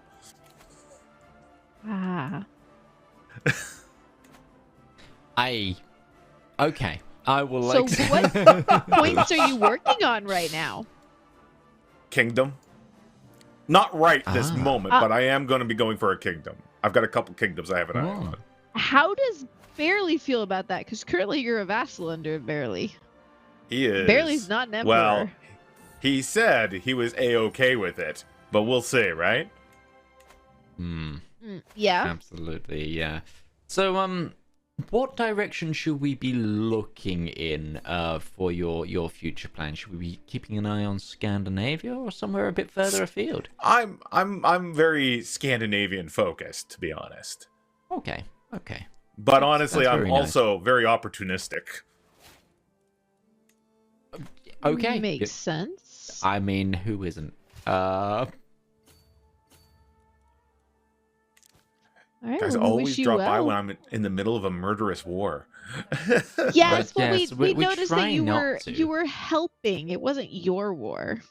Ah. Okay. I will So like what points are you working on right now? Kingdom. Not right this moment, but I am going to be going for a kingdom. I've got a couple kingdoms I have an eye on. How does Barely feel about that? Because currently you're a vassal under Barely. He is. Barely's not an emperor. Well, he said he was A-okay with it, but we'll see, right? Yeah. Absolutely, yeah. So, what direction should we be looking in for your future plan? Should we be keeping an eye on Scandinavia or somewhere a bit further afield? I'm very Scandinavian focused, to be honest. Okay. But honestly, that's I'm very nice. also very opportunistic. Okay. Makes sense. I mean, who isn't? All right, Guys well, we always wish you drop by well. when I'm in the middle of a murderous war. Yes, But well, yes, we we noticed try that you not to. were helping. It wasn't your war.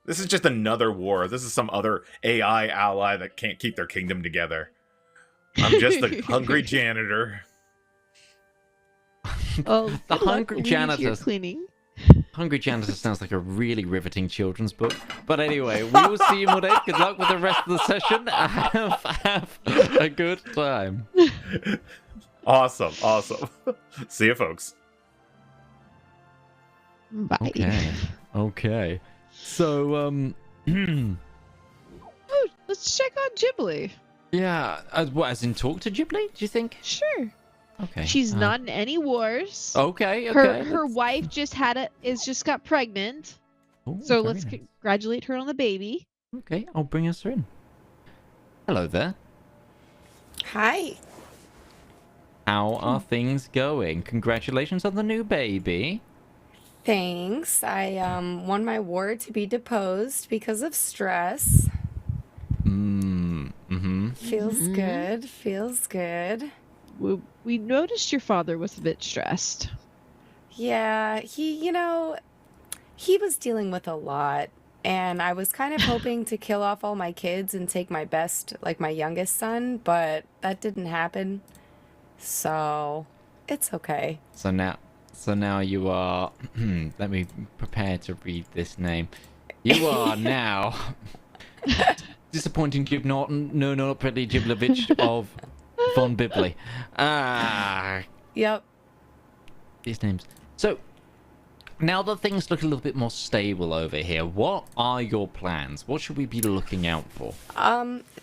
This is just another war. This is some other AI ally that can't keep their kingdom together. I'm just the hungry janitor. Oh, The good luck hungry with your janitor. cleaning. Hungry Janitor sounds like a really riveting children's book. But anyway, we will see you Monday. Good luck with the rest of the session. Have a good time. Awesome. See you, folks. Bye. Okay. So, Oh, let's check on Ghibli. yeah. As in talk to Ghibli, do you think? Sure. Okay. She's not in any wars. Okay. Her wife just got pregnant. Ooh, So very let's nice. congratulate her on the baby. Okay, I'll bring us in. Hello there. Hi. How are things going? Congratulations on the new baby. Thanks. I want my ward to be deposed because of stress. Feels good. Feels good. We noticed your father was a bit stressed. Yeah, he was dealing with a lot. And I was kind of hoping to kill off all my kids and take my best, like my youngest son, but that didn't happen. So, it's okay. So now you are. Let me prepare to read this name. You are now disappointing Jib Norton, no, not Bradley Jiblovich of Von Bibley. Yep. These names. So now that things look a little bit more stable over here, what are your plans? What should we be looking out for?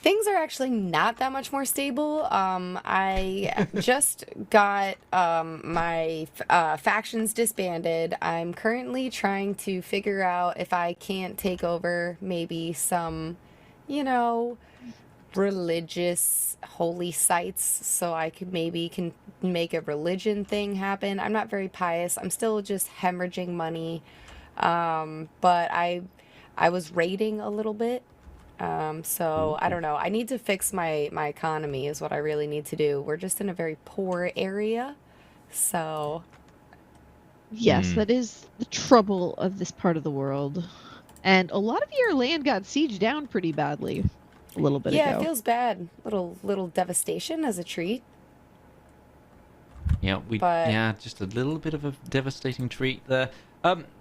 Things are actually not that much more stable. I just got my factions disbanded. I'm currently trying to figure out if I can't take over maybe some, religious holy sites so I could can make a religion thing happen. I'm not very pious. I'm still just hemorrhaging money. But I was raiding a little bit. So I don't know. I need to fix my economy is what I really need to do. We're just in a very poor area. So Yes, that is the trouble of this part of the world. And a lot of your land got sieged down pretty badly a little bit Yeah, ago. it feels bad. Little devastation as a treat. Yeah, just a little bit of a devastating treat there.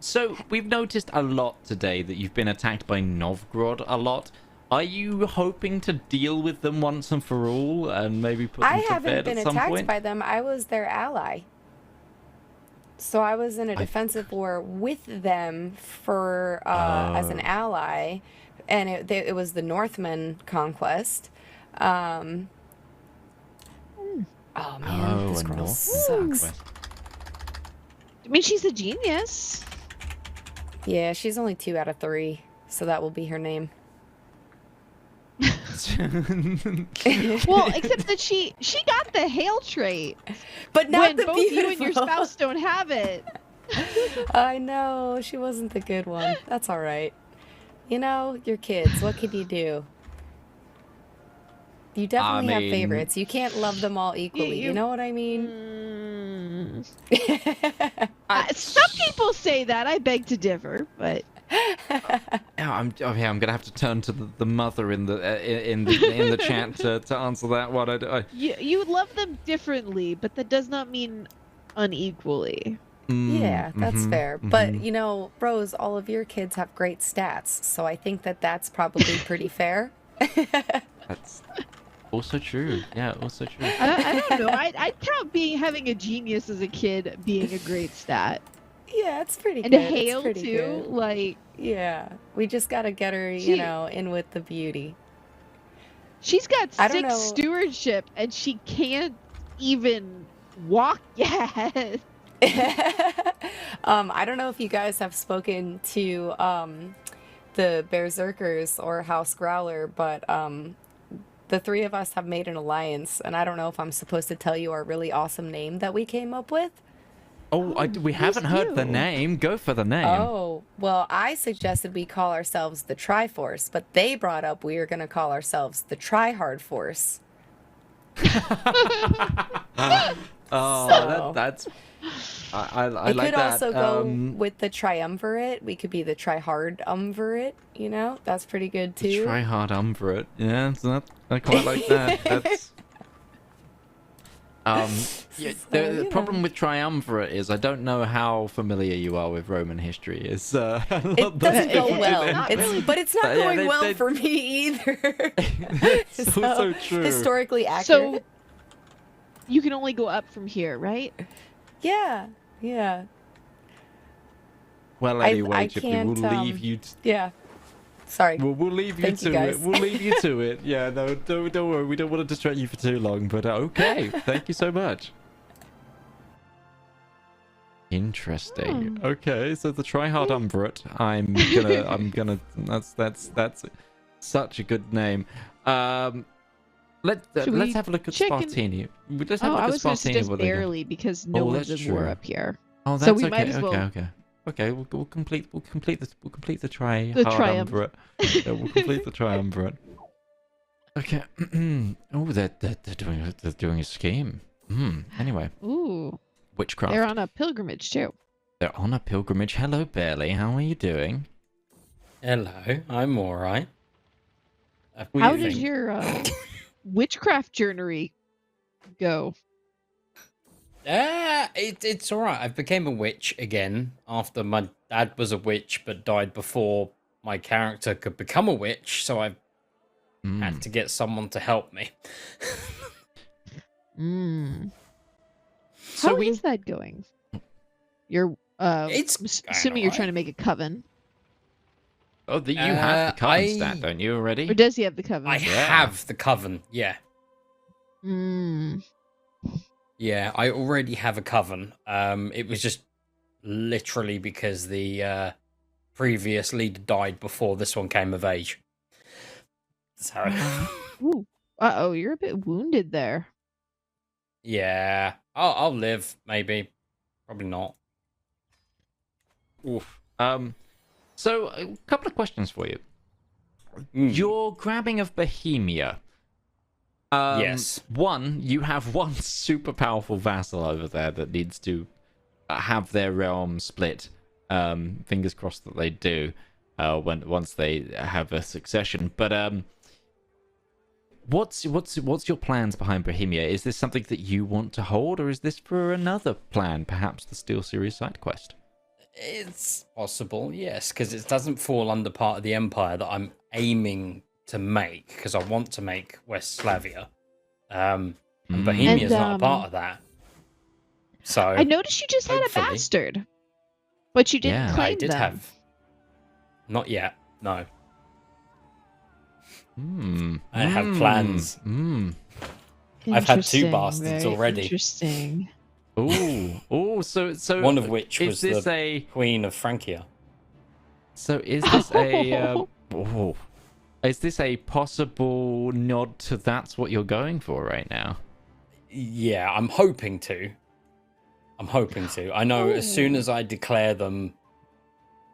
So we've noticed a lot today that you've been attacked by Novgorod a lot. Are you hoping to deal with them once and for all, and maybe put them I to haven't bed been at some attacked point? by them. I was their ally. So I was in a defensive war with them for as an ally, and it was the Northman conquest. Oh man, this a girl Northman sucks. conquest. I mean, she's a genius. Yeah, she's only 2 out of 3, so that will be her name. Well, except that she got the hail trait, But not when the both beautiful. you and your spouse don't have it. I know, she wasn't the good one. That's all right. You know, your kids, what can you do? You definitely have favorites. You can't love them all equally. You know what I mean? Some people say that. I beg to differ, but I'm gonna have to turn to the mother in the chat to answer that one. you love them differently, but that does not mean unequally. Yeah, that's fair. But, you know, Rose, all of your kids have great stats, so I think that's probably pretty fair. That's also true. Yeah, also true. I don't know. I'd count having a genius as a kid being a great stat. Yeah, it's pretty And good. a hail, it's pretty too. Good. Like, yeah, we just gotta get her, you know, in with the beauty. She's got I don't 6 know. stewardship, and she can't even walk yet. I don't know if you guys have spoken to the Berserkers or House Growler, but the 3 of us have made an alliance, and I don't know if I'm supposed to tell you our really awesome name that we came up with. We haven't heard the name. Go for the name. Oh, well, I suggested we call ourselves the Triforce, but they brought up we were going to call ourselves the Tryhard Force. That's. I We like could that. also go with the Triumvirate. We could be the Tryhard-umvirate, you know? That's pretty good, too. Try hard umvirate. Yeah, I quite like that. That's. The problem with triumvirate is I don't know how familiar you are with Roman history. It doesn't go well. But it's not going well for me either. It's also true. Historically accurate. So, you can only go up from here, right? Yeah. Well, I anyway, Chippy, can't, we'll leave you. Yeah. Sorry. We'll leave you Thank you, to it. guys. We'll leave you to it. Yeah, no, don't worry. We don't want to distract you for too long, but okay. Thank you so much. Interesting. Okay, so the tryhard umvirate. I'm gonna. That's such a good name. Let's have a look at Spartini. Let's have a look I at was going to Spartini. suggest barely because no one's that's in war true. up here. Oh, that's So we okay. might as well- Okay. We'll complete the triumvirate. Yeah, we'll complete the triumvirate. Okay. Oh, they're doing a scheme. Anyway, Ooh, witchcraft. they're on a pilgrimage too. They're on a pilgrimage. Hello, Barely. How are you doing? Hello, I'm alright. How does your witchcraft journey go? It's alright. I became a witch again after my dad was a witch but died before my character could become a witch, so I had to get someone to help me. How is that going? You're It's assuming you're trying to make a coven. Oh, you have the coven stat, don't you, already? Or does he have the coven? I have the coven, yeah. Mm. Yeah, I already have a coven. It was just literally because the previous leader died before this one came of age. So, Ooh. Uh-oh, you're a bit wounded there. yeah, I'll live, maybe. Probably not. Oof. So, a couple of questions for you. Your grabbing of Bohemia. Yes. One, you have one super powerful vassal over there that needs to have their realm split. Fingers crossed that they do once they have a succession. But what's your plans behind Bohemia? Is this something that you want to hold, or is this for another plan, perhaps the Steel Series side quest? It's possible, yes, because it doesn't fall under part of the Empire that I'm aiming to make, because I want to make West Slavia. And Bohemia's not a part of that. So I noticed you just had a bastard, but you didn't claim I did them. have. Not yet, no. I have plans. I've had 2 bastards already. Interesting. Oh, so one of which was this the Queen of Francia. So is this is this a possible nod to that's what you're going for right now? Yeah, I'm hoping to. I know as soon as I declare them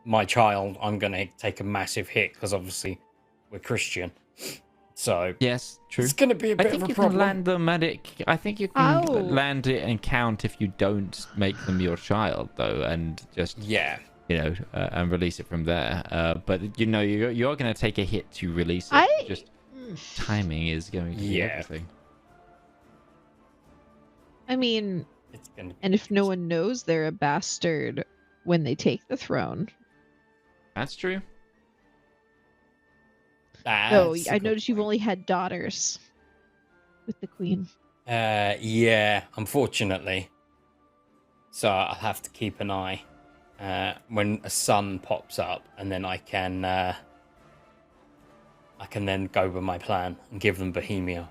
my child, I'm going to take a massive hit because obviously we're Christian. So yes, true. It's going to be a bit of a problem. I think you can land them at it. I think you can land it and count if you don't make them your child, though, and just and release it from there. But you're going to take a hit to release it. Just timing is going to be everything. I mean, and if no one knows they're a bastard when they take the throne. That's true. Oh, I noticed you've only had daughters with the queen. Yeah, unfortunately. So I'll have to keep an eye when a son pops up, and then I can then go with my plan and give them Bohemia.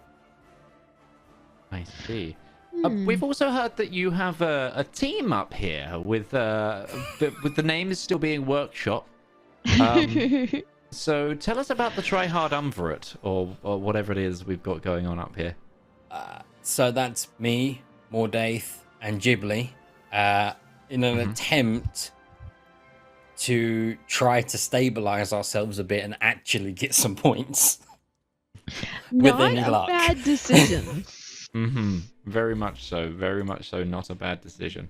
I see. We've also heard that you have a team up here with the names still being workshop. So tell us about the Tryhard or whatever it is we've got going on up here. So that's me, Mordaith, and Ghibli in an attempt to try to stabilize ourselves a bit and actually get some points. With any luck. Not a bad decision. Very much so. Very much so. Not a bad decision.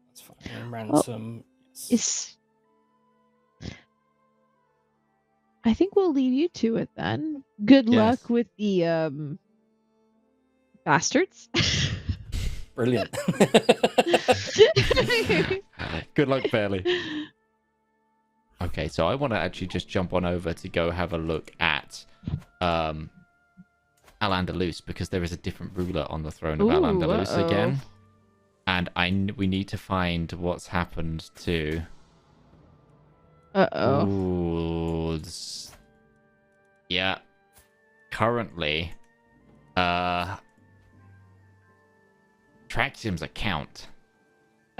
That's fine. Ransom. I think we'll leave you to it then. Good luck with the bastards. Brilliant. Good luck, Fairly. Okay, so I want to actually just jump on over to go have a look at Al-Andalus, because there is a different ruler on the throne of Al-Andalus again. And we need to find what's happened to... Ooh, yeah. Currently, Traxium's account.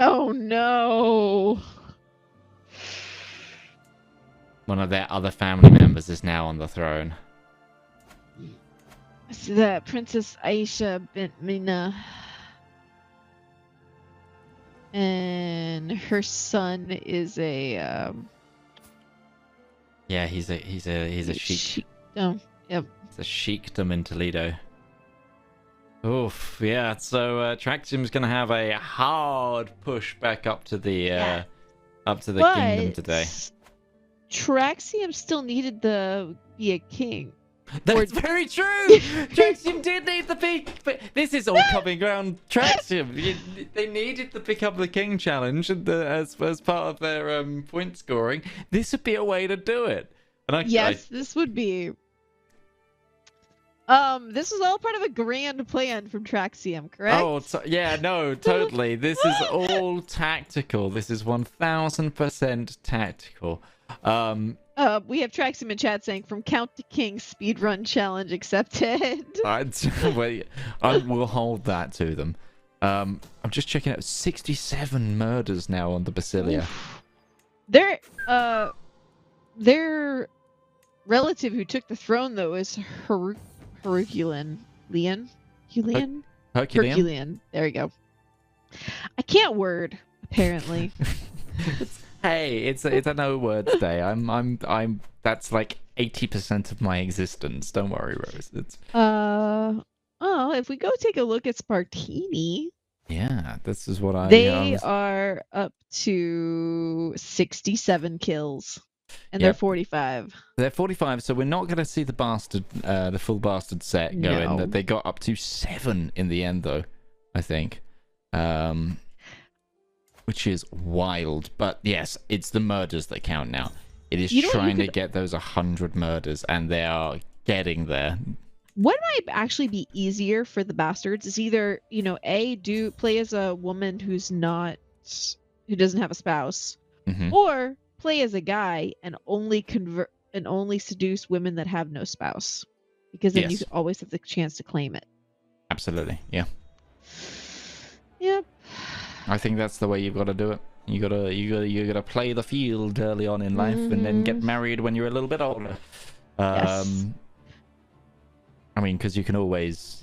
Oh no! One of their other family members is now on the throne. It's the Princess Aisha bint Mina. And her son is a yeah, he's a sheik. Sheikdom. Yep. It's a sheikdom in Toledo. Oof, yeah. So Traxium's gonna have a hard push back up to the kingdom today. Traxium still needed to be a king. That's very true. Traxium did need the peak, but this is all coming around Traxium. They needed to pick up the king challenge as part of their point scoring. This would be a way to do it. And this would be. This is all part of a grand plan from Traxium, correct? Oh, yeah, no, totally. This is all tactical. This is 1000% tactical. We have Traxium in chat saying from Count to King speedrun challenge accepted. Wait, I will hold that to them. I'm just checking out 67 murders now on the Basilia. Their relative who took the throne though is Herculean. Herculean. There you go. I can't word apparently. Hey, it's a no words day. I'm that's like 80% of my existence. Don't worry, Rose. It's if we go take a look at Spartini, Yeah, this is what I. They are up to 67 kills, and they're Yep. 45. They're 45, so we're not going to see the full bastard set going. No. They got up to 7 in the end, though, I think. Which is wild. But yes, it's the murders that count now. It is trying to get those 100 murders, and they are getting there. What might actually be easier for the bastards is either, play as a woman who doesn't have a spouse, or play as a guy and only seduce women that have no spouse, because then you always have the chance to claim it. Absolutely, yeah. Yep. I think that's the way you've got to do it. You gotta play the field early on in life, and then get married when you're a little bit older. Yes. I mean, because you can always,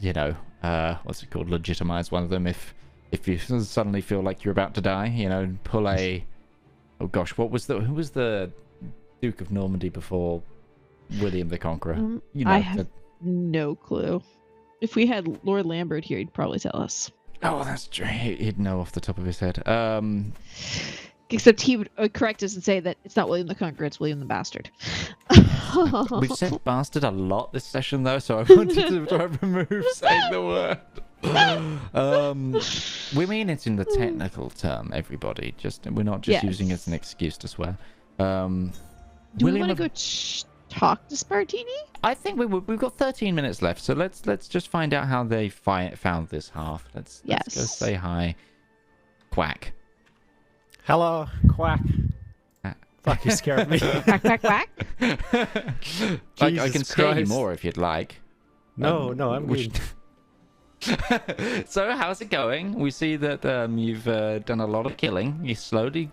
what's it called, legitimize one of them if you suddenly feel like you're about to die. Pull a, oh gosh, who was the Duke of Normandy before William the Conqueror? I have no clue. If we had Lord Lambert here, he'd probably tell us. Oh, that's true. He'd know off the top of his head. Except he would correct us and say that it's not William the Conqueror, it's William the Bastard. We've said bastard a lot this session, though, so I wanted to try and remove saying the word. We mean it in the technical term, everybody. We're not just using it as an excuse to swear. Do we want to go talk to Spartini? I think we've got 13 minutes left, so let's just find out how they found this half. Let's go say hi. Quack. Hello, Quack. Fuck, you scared me. Quack, quack, quack. I can scare you more if you'd like. No, I'm good. So how's it going? We see that you've done a lot of killing. You slowly,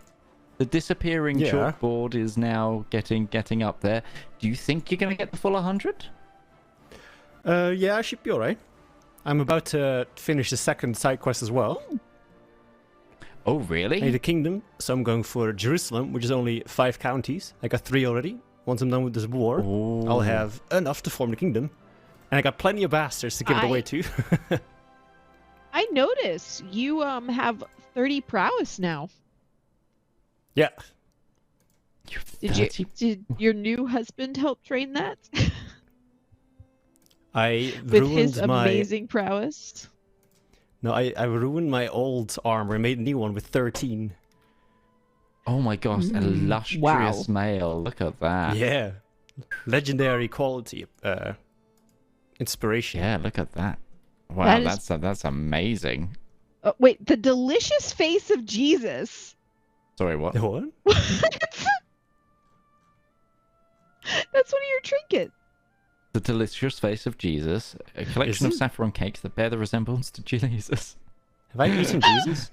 the disappearing chalkboard is now getting up there. Do you think you're gonna get the full 100? Yeah, I should be all right. I'm about to finish the second side quest as well. Oh, really? I need a kingdom, so I'm going for Jerusalem, which is only 5 counties. I got 3 already. Once I'm done with this war, I'll have enough to form the kingdom. And I got plenty of bastards to give it away to. I notice you have 30 prowess now. Yeah. Did your new husband help train that? With his amazing prowess? No, I ruined my old armor. I made a new one with 13. Oh my gosh, a illustrious male. Look at that. Yeah. Legendary quality. Inspiration. Yeah, look at that. Wow, that's amazing. Wait, the delicious face of Jesus. Sorry, what? What? That's one of your trinkets. The delicious face of Jesus, a collection of saffron cakes that bear the resemblance to Jesus. Have I eaten Jesus?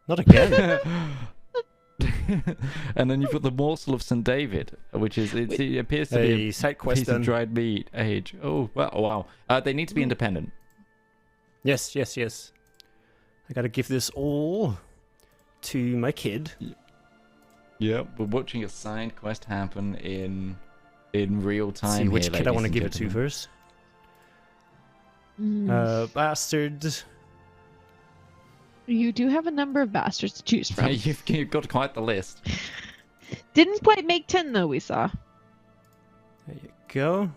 Not again. And then you've got the morsel of St. David, which is it appears to be a side quest piece of dried meat. Age. Oh wow. They need to be independent. Yes. I gotta give this all to my kid. Yeah, we're watching a side quest happen in real time. See which here, kid I want to ladies give and it to gentlemen. first. Bastard. You do have a number of bastards to choose from. You've got quite the list. Didn't quite make 10 though, we saw. There you go.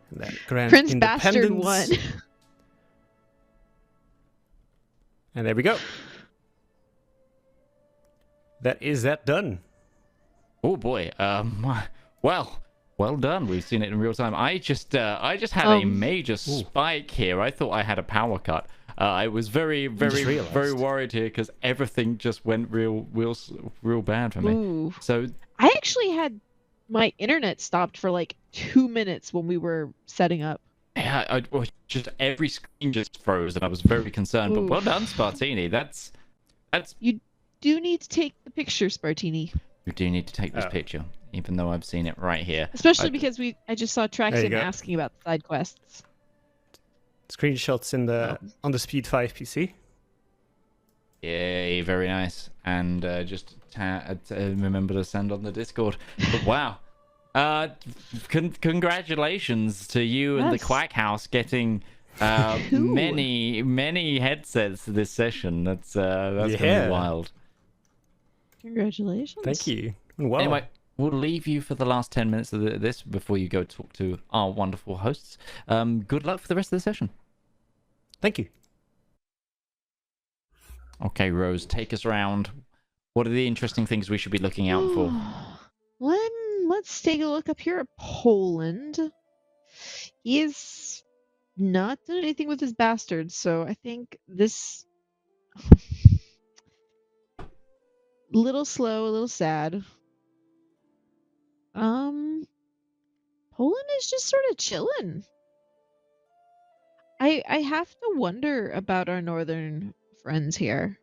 And that grant Prince Bastard independence. 1. And there we go. That is that done. Oh boy. Well done. We've seen it in real time. I just had a major spike here. I thought I had a power cut. I was very worried here because everything just went real bad for me. Ooh. So I actually had my internet stopped for like 2 minutes when we were setting up. yeah, just every screen just froze, and I was very concerned. But well done, Spartini. That's You do need to take the picture, Spartini. you do need to take this picture, even though I've seen it right here. Especially because I just saw There you Traxian go. asking about the side quests. Screenshots in the on the Speed 5 PC. Yay, very nice. And just remember to send on the Discord. But wow. Congratulations to you and the Yes. Quack House getting Cool. Many headsets this session. That's gonna Yeah. be wild. Congratulations. Thank you. Wow. Anyway, we'll leave you for the last 10 minutes of this before you go talk to our wonderful hosts. Good luck for the rest of the session. Thank you. Okay, Rose, take us around. What are the interesting things we should be looking out for? Let's take a look up here at Poland. He's not done anything with his bastards, so I think this little slow, a little sad. Poland is just sort of chilling. I have to wonder about our northern friends here.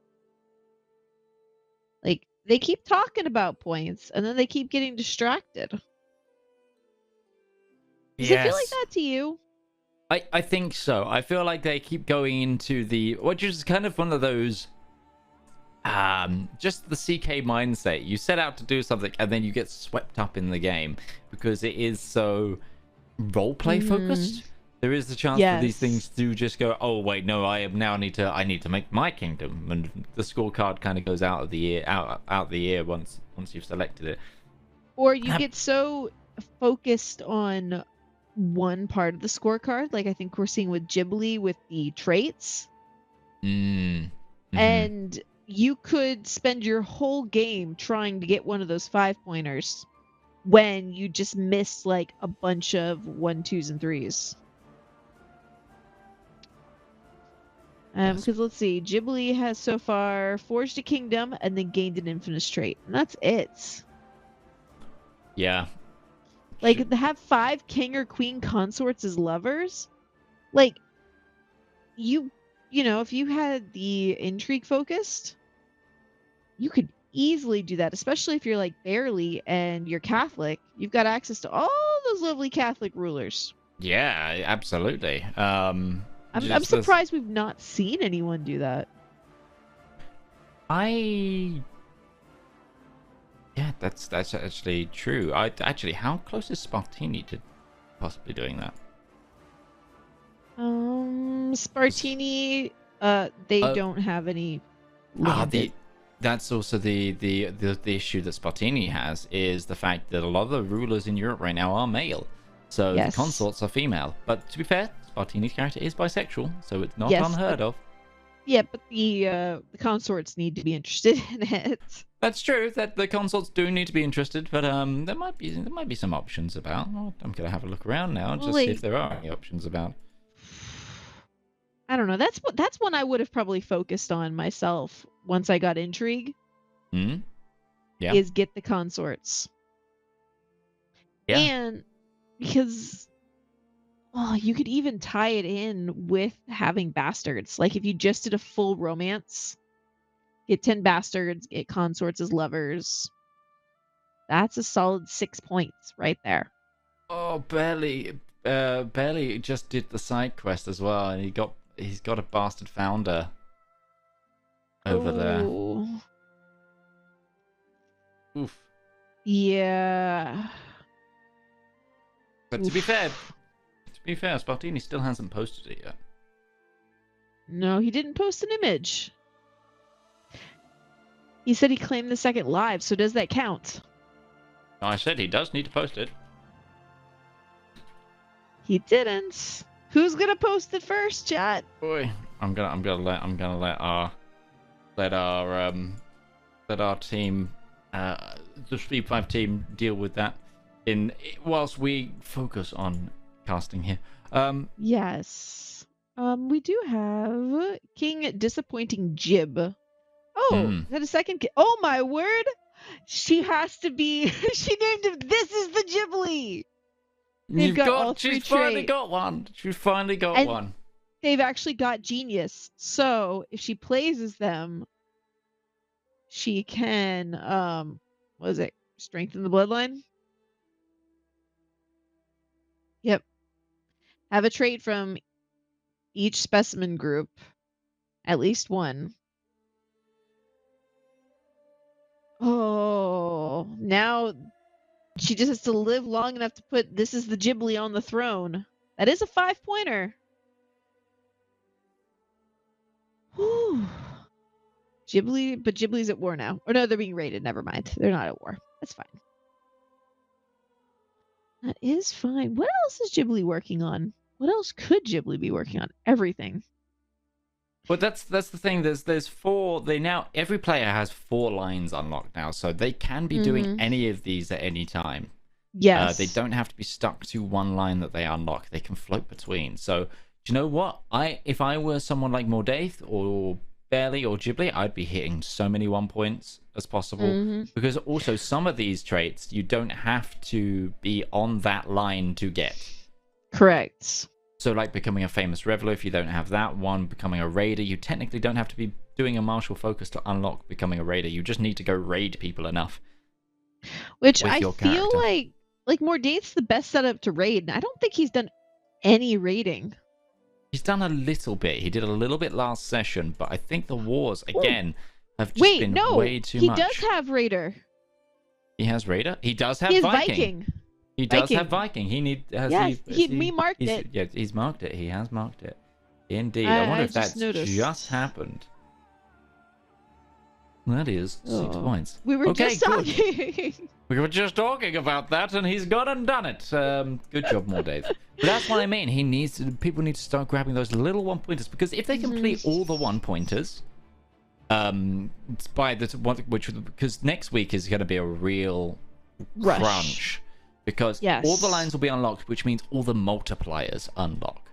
Like, they keep talking about points, and then they keep getting distracted. Does it feel like that to you? I think so. I feel like they keep going into which is kind of one of those, just the CK mindset. You set out to do something, and then you get swept up in the game because it is so roleplay focused. There is the chance for these things to just go, oh wait, no, I need to make my kingdom, and the scorecard kind of goes out of the ear once you've selected it. Or you get so focused on one part of the scorecard, like I think we're seeing with Ghibli with the traits. And you could spend your whole game trying to get one of those 5-pointers when you just missed like a bunch of 1, 2s, and 3s. Because let's see, Ghibli has so far forged a kingdom and then gained an infamous trait, and that's it. Yeah. Like, to have 5 king or queen consorts as lovers, like, you know, if you had the intrigue focused, you could easily do that, especially if you're like barely and you're Catholic. You've got access to all those lovely Catholic rulers. Yeah, absolutely. I'm surprised we've not seen anyone do that. Yeah, that's actually true. How close is Spartini to possibly doing that? Spartini, they don't have any landed. That's also the issue that Spartini has, is the fact that a lot of the rulers in Europe right now are male, so the consorts are female. But to be fair, Spartini's character is bisexual, so it's not unheard of. Yeah, but the consorts need to be interested in it. That's true. That the consorts do need to be interested, but there might be some options about. I'm gonna have a look around now and just see if there are any options about. I don't know. That's one I would have probably focused on myself once I got intrigue. Yeah. Is get the consorts. Yeah. And because you could even tie it in with having bastards. Like if you just did a full romance, get 10 bastards, get consorts as lovers. That's a solid 6 points right there. Oh, barely just did the side quest as well, and he's got a bastard founder over there. Oof. Yeah. But to be fair, Spartini still hasn't posted it yet. No, he didn't post an image. He said he claimed the second live, so does that count? I said he does need to post it. He didn't. Who's gonna post it first, chat? Boy, I'm gonna let our team, the Speed 5 team, deal with that whilst we focus on casting here. Yes. We do have King Disappointing Jib. Oh, is that a second? Oh my word! She has to be. She named him. This is the Ghibli. She's finally got one. She's finally got one. They've actually got genius. So if she plays as them, she can what is it? Strengthen the bloodline? Yep. Have a trait from each specimen group. At least one. Oh, now she just has to live long enough to put this is the Ghibli on the throne. That is a 5-pointer. Ghibli, but Ghibli's at war now. Or no, they're being raided. Never mind. They're not at war. That's fine. That is fine. What else is Ghibli working on? What else could Ghibli be working on? Everything. But that's the thing. There's 4. They now every player has 4 lines unlocked now, so they can be doing any of these at any time. Yes. They don't have to be stuck to one line that they unlock. They can float between. So do you know what? If I were someone like Mordaith or Barely or Ghibli, I'd be hitting so many 1 points as possible, because also some of these traits you don't have to be on that line to get. Correct. So like becoming a famous reveler, if you don't have that one, becoming a raider, you technically don't have to be doing a martial focus to unlock becoming a raider. You just need to go raid people enough. Which with I your feel character. like Mordaith's the best setup to raid, and I don't think he's done any raiding. He's done a little bit. He did a little bit last session, but I think the wars again have just been way too much. He does have raider. He has raider. He does have He has Viking. He does have Viking. We marked it. Yeah, he's marked it. He has marked it. Indeed. I I wonder if just that's noticed. just happened. That is 6 points. We were Okay, just good. talking. We were just talking about that, and he's gone and done it. Good job, Mordaith. But that's what I mean. People need to start grabbing those little 1 pointers, because if they complete all the 1 pointers, by the one, because next week is going to be a real crunch, because all the lines will be unlocked, which means all the multipliers unlock.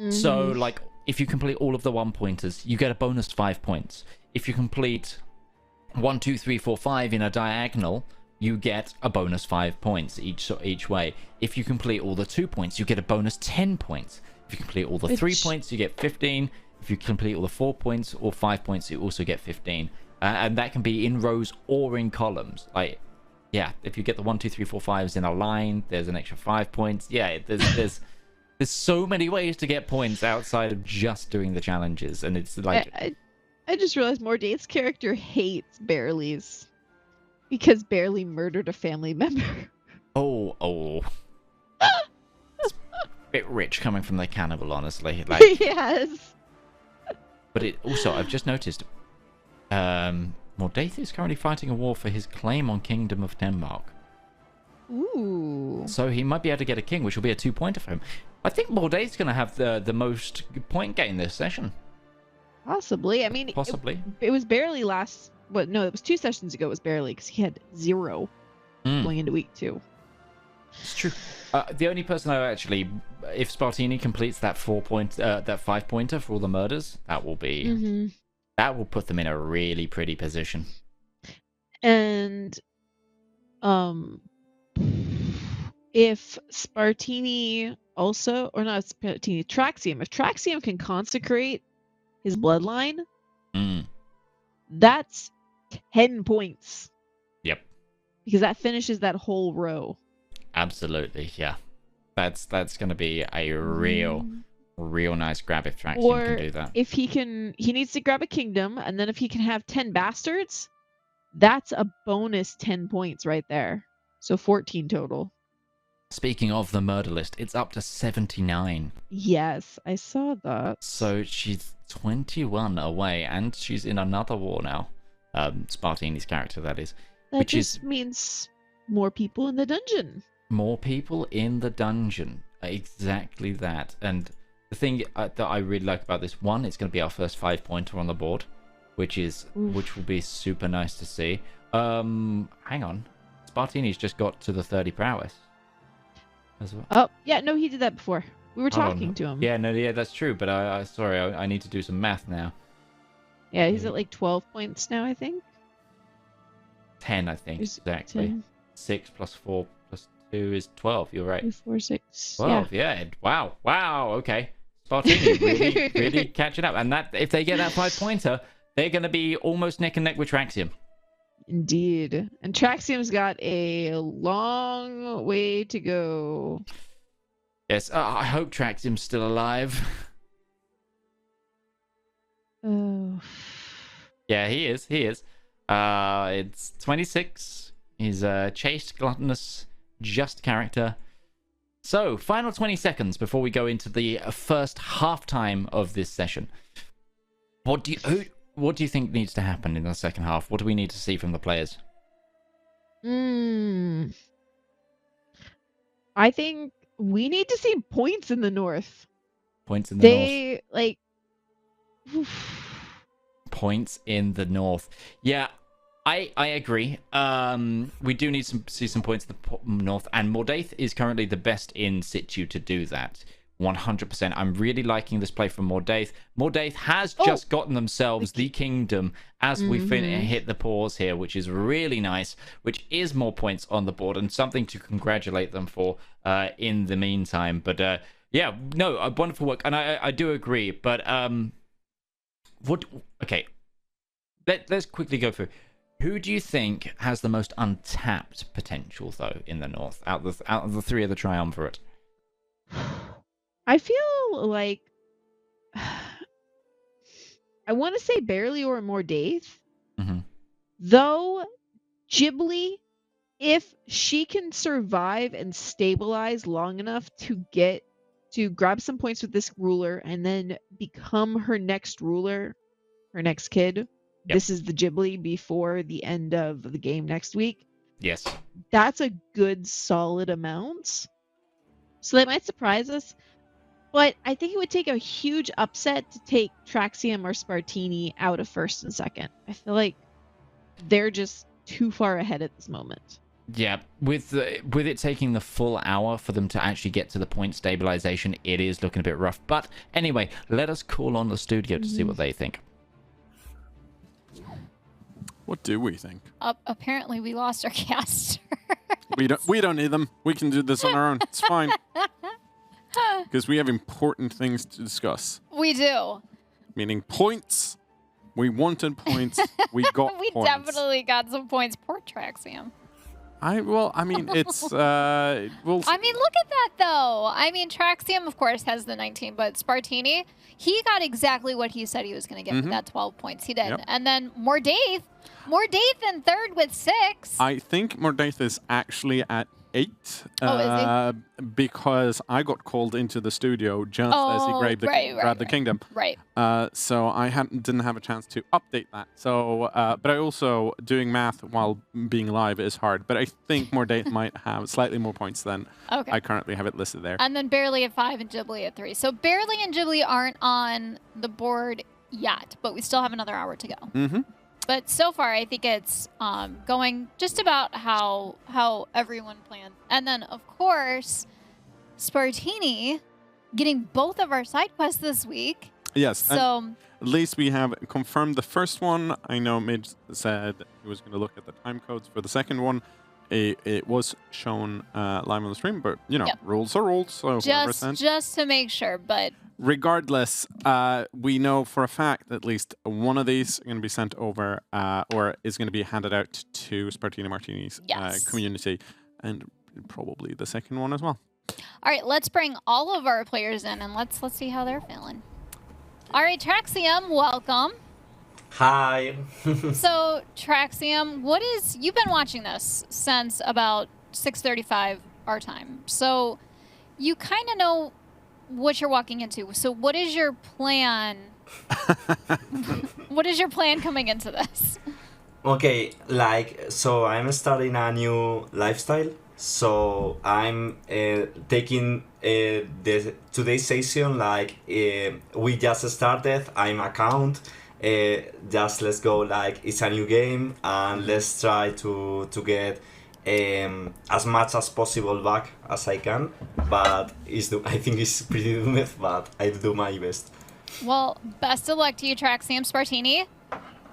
So, like, if you complete all of the 1 pointers, you get a bonus 5 points. If you complete 1, 2, 3, 4, 5 in a diagonal, you get a bonus 5 points each way. If you complete all the 2 points, you get a bonus 10 points. If you complete all the 3 points, you get 15. If you complete all the 4 points or 5 points, you also get 15. And that can be in rows or in columns. Like, yeah, if you get the 1, 2, 3, 4, 5s in a line, there's an extra 5 points. Yeah, there's so many ways to get points outside of just doing the challenges, and it's like I just realized Mordaith's character hates Barely's because Barely murdered a family member. Oh. It's a bit rich coming from the cannibal, honestly. Like, yes. But it also, I've just noticed, Mordaith is currently fighting a war for his claim on Kingdom of Denmark. Ooh. So he might be able to get a king, which will be a 2-pointer for him. I think Mordaith's going to have the most point gain this session. Possibly. I mean, Possibly. It was barely it was 2 sessions ago. It was barely because he had 0 going into week 2. It's true. The only person I actually, if Spartini completes that 5-pointer for all the murders, that will be that will put them in a really pretty position. And if Spartini also, or not Spartini, Traxium, if Traxium can consecrate his bloodline, that's 10 points. Yep. Because that finishes that whole row. Absolutely, yeah. That's going to be a real nice grab if Traxium can do that. If he needs to grab a kingdom, and then if he can have 10 bastards, that's a bonus 10 points right there. So 14 total. Speaking of the murder list, it's up to 79. Yes, I saw that. So she's 21 away, and she's in another war now. Spartini's character, that is. That just means more people in the dungeon. More people in the dungeon. Exactly that. And the thing that I really like about this, one, it's going to be our first 5-pointer on the board, which will be super nice to see. Hang on. Spartini's just got to the 30 prowess as well. Oh, yeah, no, he did that before. We were talking to him. Yeah, that's true, but I need to do some math now. Yeah, he's at like 12 points now, I think. 10, I think, exactly. 10. 6 plus 4 plus 2 is 12, you're right. 2, 4, 6. 12, yeah. Wow, okay. Spartini really catching up. And that, if they get that 5-pointer, they're going to be almost neck and neck with Traxium. Indeed. And Traxium's got a long way to go. Yes, I hope Traxium's still alive. Oh. Yeah, he is. It's 26. He's a chaste, gluttonous, just character. So, final 20 seconds before we go into the first halftime of this session. what do you think needs to happen in the second half? What do we need to see from the players? I think we need to see points in the north. Points in the north. They like Points in the north. Yeah, I agree. We do need to see some points in the north, and Mordaith is currently the best in situ to do that. 100%. I'm really liking this play from Mordaith. Mordaith has just gotten themselves the kingdom as we hit the pause here, which is really nice, which is more points on the board and something to congratulate them for in the meantime. But yeah, no, wonderful work. And I do agree. But okay, let's quickly go through. Who do you think has the most untapped potential, though, in the north, out of the three of the triumvirate? I feel like I want to say Barely or Mordaith. Though Ghibli, if she can survive and stabilize long enough to grab some points with this ruler and then become her next ruler, her next kid. This is the Ghibli before the end of the game next week. Yes. That's a good solid amount. So that might surprise us. But I think it would take a huge upset to take Traxium or Spartini out of first and second. I feel like they're just too far ahead at this moment. Yeah, with it taking the full hour for them to actually get to the point stabilization, it is looking a bit rough. But anyway, let us call on the studio to see what they think. What do we think? Apparently, we lost our caster. We don't need them. We can do this on our own. It's fine. Because we have important things to discuss. We do. Meaning points. We wanted points. We got we points. definitely got some points. Poor Traxium. I mean, it's look at that though. I mean, Traxium, of course, has the 19, but Spartini, he got exactly what he said he was going to get with that 12 points. He did. Yep. And then Mordaith in third with 6. I think Mordaith is actually at 8. Is he? Because I got called into the studio just as he grabbed the kingdom. Right. So I didn't have a chance to update that. So, but I also doing math while being live is hard. But I think Mordaith might have slightly more points than I currently have it listed there. And then Barely at 5 and Ghibli at 3. So Barely and Ghibli aren't on the board yet, but we still have another hour to go. But so far, I think it's going just about how everyone planned. And then, of course, Spartini getting both of our side quests this week. Yes. So at least we have confirmed the first one. I know Midge said he was going to look at the time codes for the second one. It was shown live on the stream, but, you know, rules are rules. So just to make sure, but... Regardless, we know for a fact at least one of these are going to be sent over or is going to be handed out to Spartini Martini's community, and probably the second one as well. All right, let's bring all of our players in and let's see how they're feeling. All right, Traxium, welcome. Hi. So, Traxium, you've been watching this since about 6:35 our time. So, you kind of know what you're walking into. So what is your plan? What is your plan coming into this? Okay, so I'm starting a new lifestyle. So I'm taking today's session we just started. I'm account. Just let's go it's a new game and let's try to get as much as possible back as I can, but I think it's pretty doomed, but I do my best. Well, best of luck to you, Traxium. Spartini.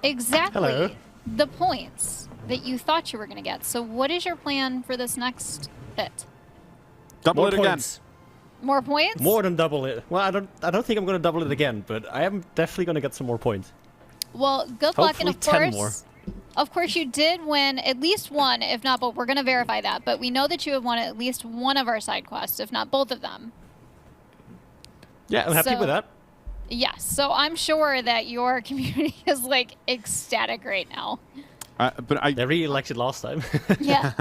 Exactly the points that you thought you were going to get. So what is your plan for this next bit? Double it again. More points? More than double it. Well, I don't think I'm going to double it again, but I am definitely going to get some more points. Well, good luck, and of 10 more. Of course, you did win at least one, if not both. We're going to verify that, but we know that you have won at least one of our side quests, if not both of them. Yeah, I'm happy with that. Yes, so I'm sure that your community is ecstatic right now. They really liked it last time. Yeah.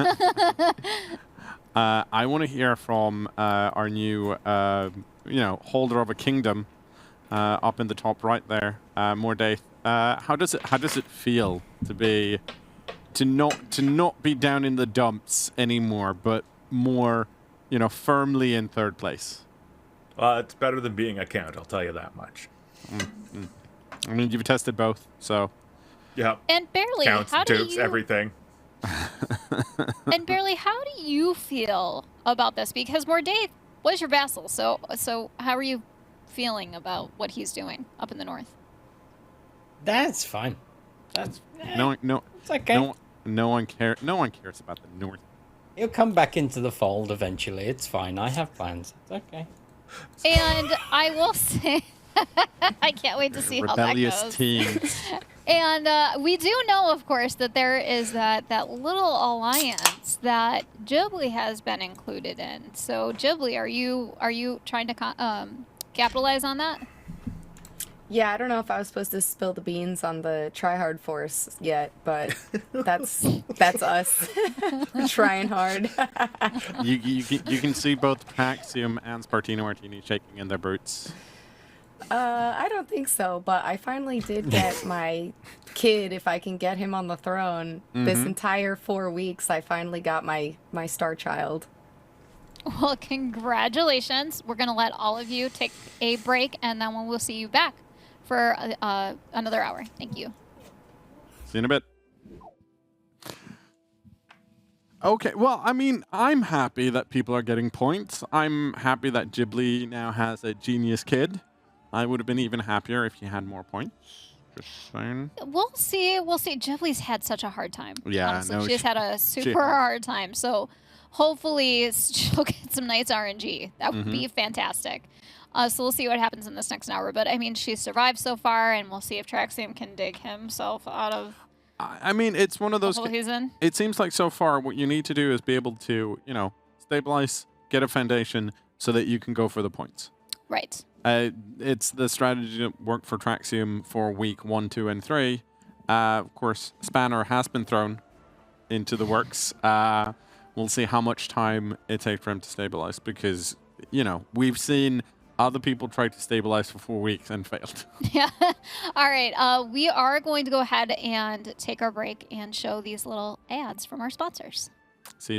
I want to hear from our new, holder of a kingdom up in the top right there, Mordaith. how does it feel to not be down in the dumps anymore, but more, firmly in third place? It's better than being a count, I'll tell you that much. I mean, you've tested both, so. Yeah. And Barely, Counts, how do dupes, you... everything. And Barely, how do you feel about this? Because Mordaith was your vassal, so how are you feeling about what he's doing up in the north? That's fine. That's No, it's okay. no one cares about the north. He'll come back into the fold eventually. It's fine. I have plans. It's okay. And I will say, I can't wait to see how that Rebellious goes. teens. And we do know, of course, that there is that little alliance that Ghibli has been included in. So, Ghibli, are you trying to capitalize on that? Yeah, I don't know if I was supposed to spill the beans on the tryhard force yet, but that's us trying hard. you can see both Praxium and Spartino Martini shaking in their boots. I don't think so, but I finally did get my kid, if I can get him on the throne. This entire 4 weeks, I finally got my star child. Well, congratulations. We're going to let all of you take a break, and then we'll see you back for another hour. Thank you. See you in a bit. Okay, well, I mean, I'm happy that people are getting points. I'm happy that Ghibli now has a genius kid. I would have been even happier if he had more points. Just saying. We'll see. Ghibli's had such a hard time. Yeah, honestly. no, She's had a super hard time. So hopefully she'll get some nice RNG. That would be fantastic. So we'll see what happens in this next hour. But I mean, she's survived so far, and we'll see if Traxium can dig himself out of. I mean, it's one of those. The hole he's in. It seems like so far what you need to do is be able to, stabilize, get a foundation, so that you can go for the points. Right. It's the strategy that worked for Traxium for week 1, 2, and 3. Of course, Spanner has been thrown into the works. We'll see how much time it takes for him to stabilize because, we've seen other people try to stabilize for 4 weeks and failed. Yeah. All right. We are going to go ahead and take our break and show these little ads from our sponsors. See you soon.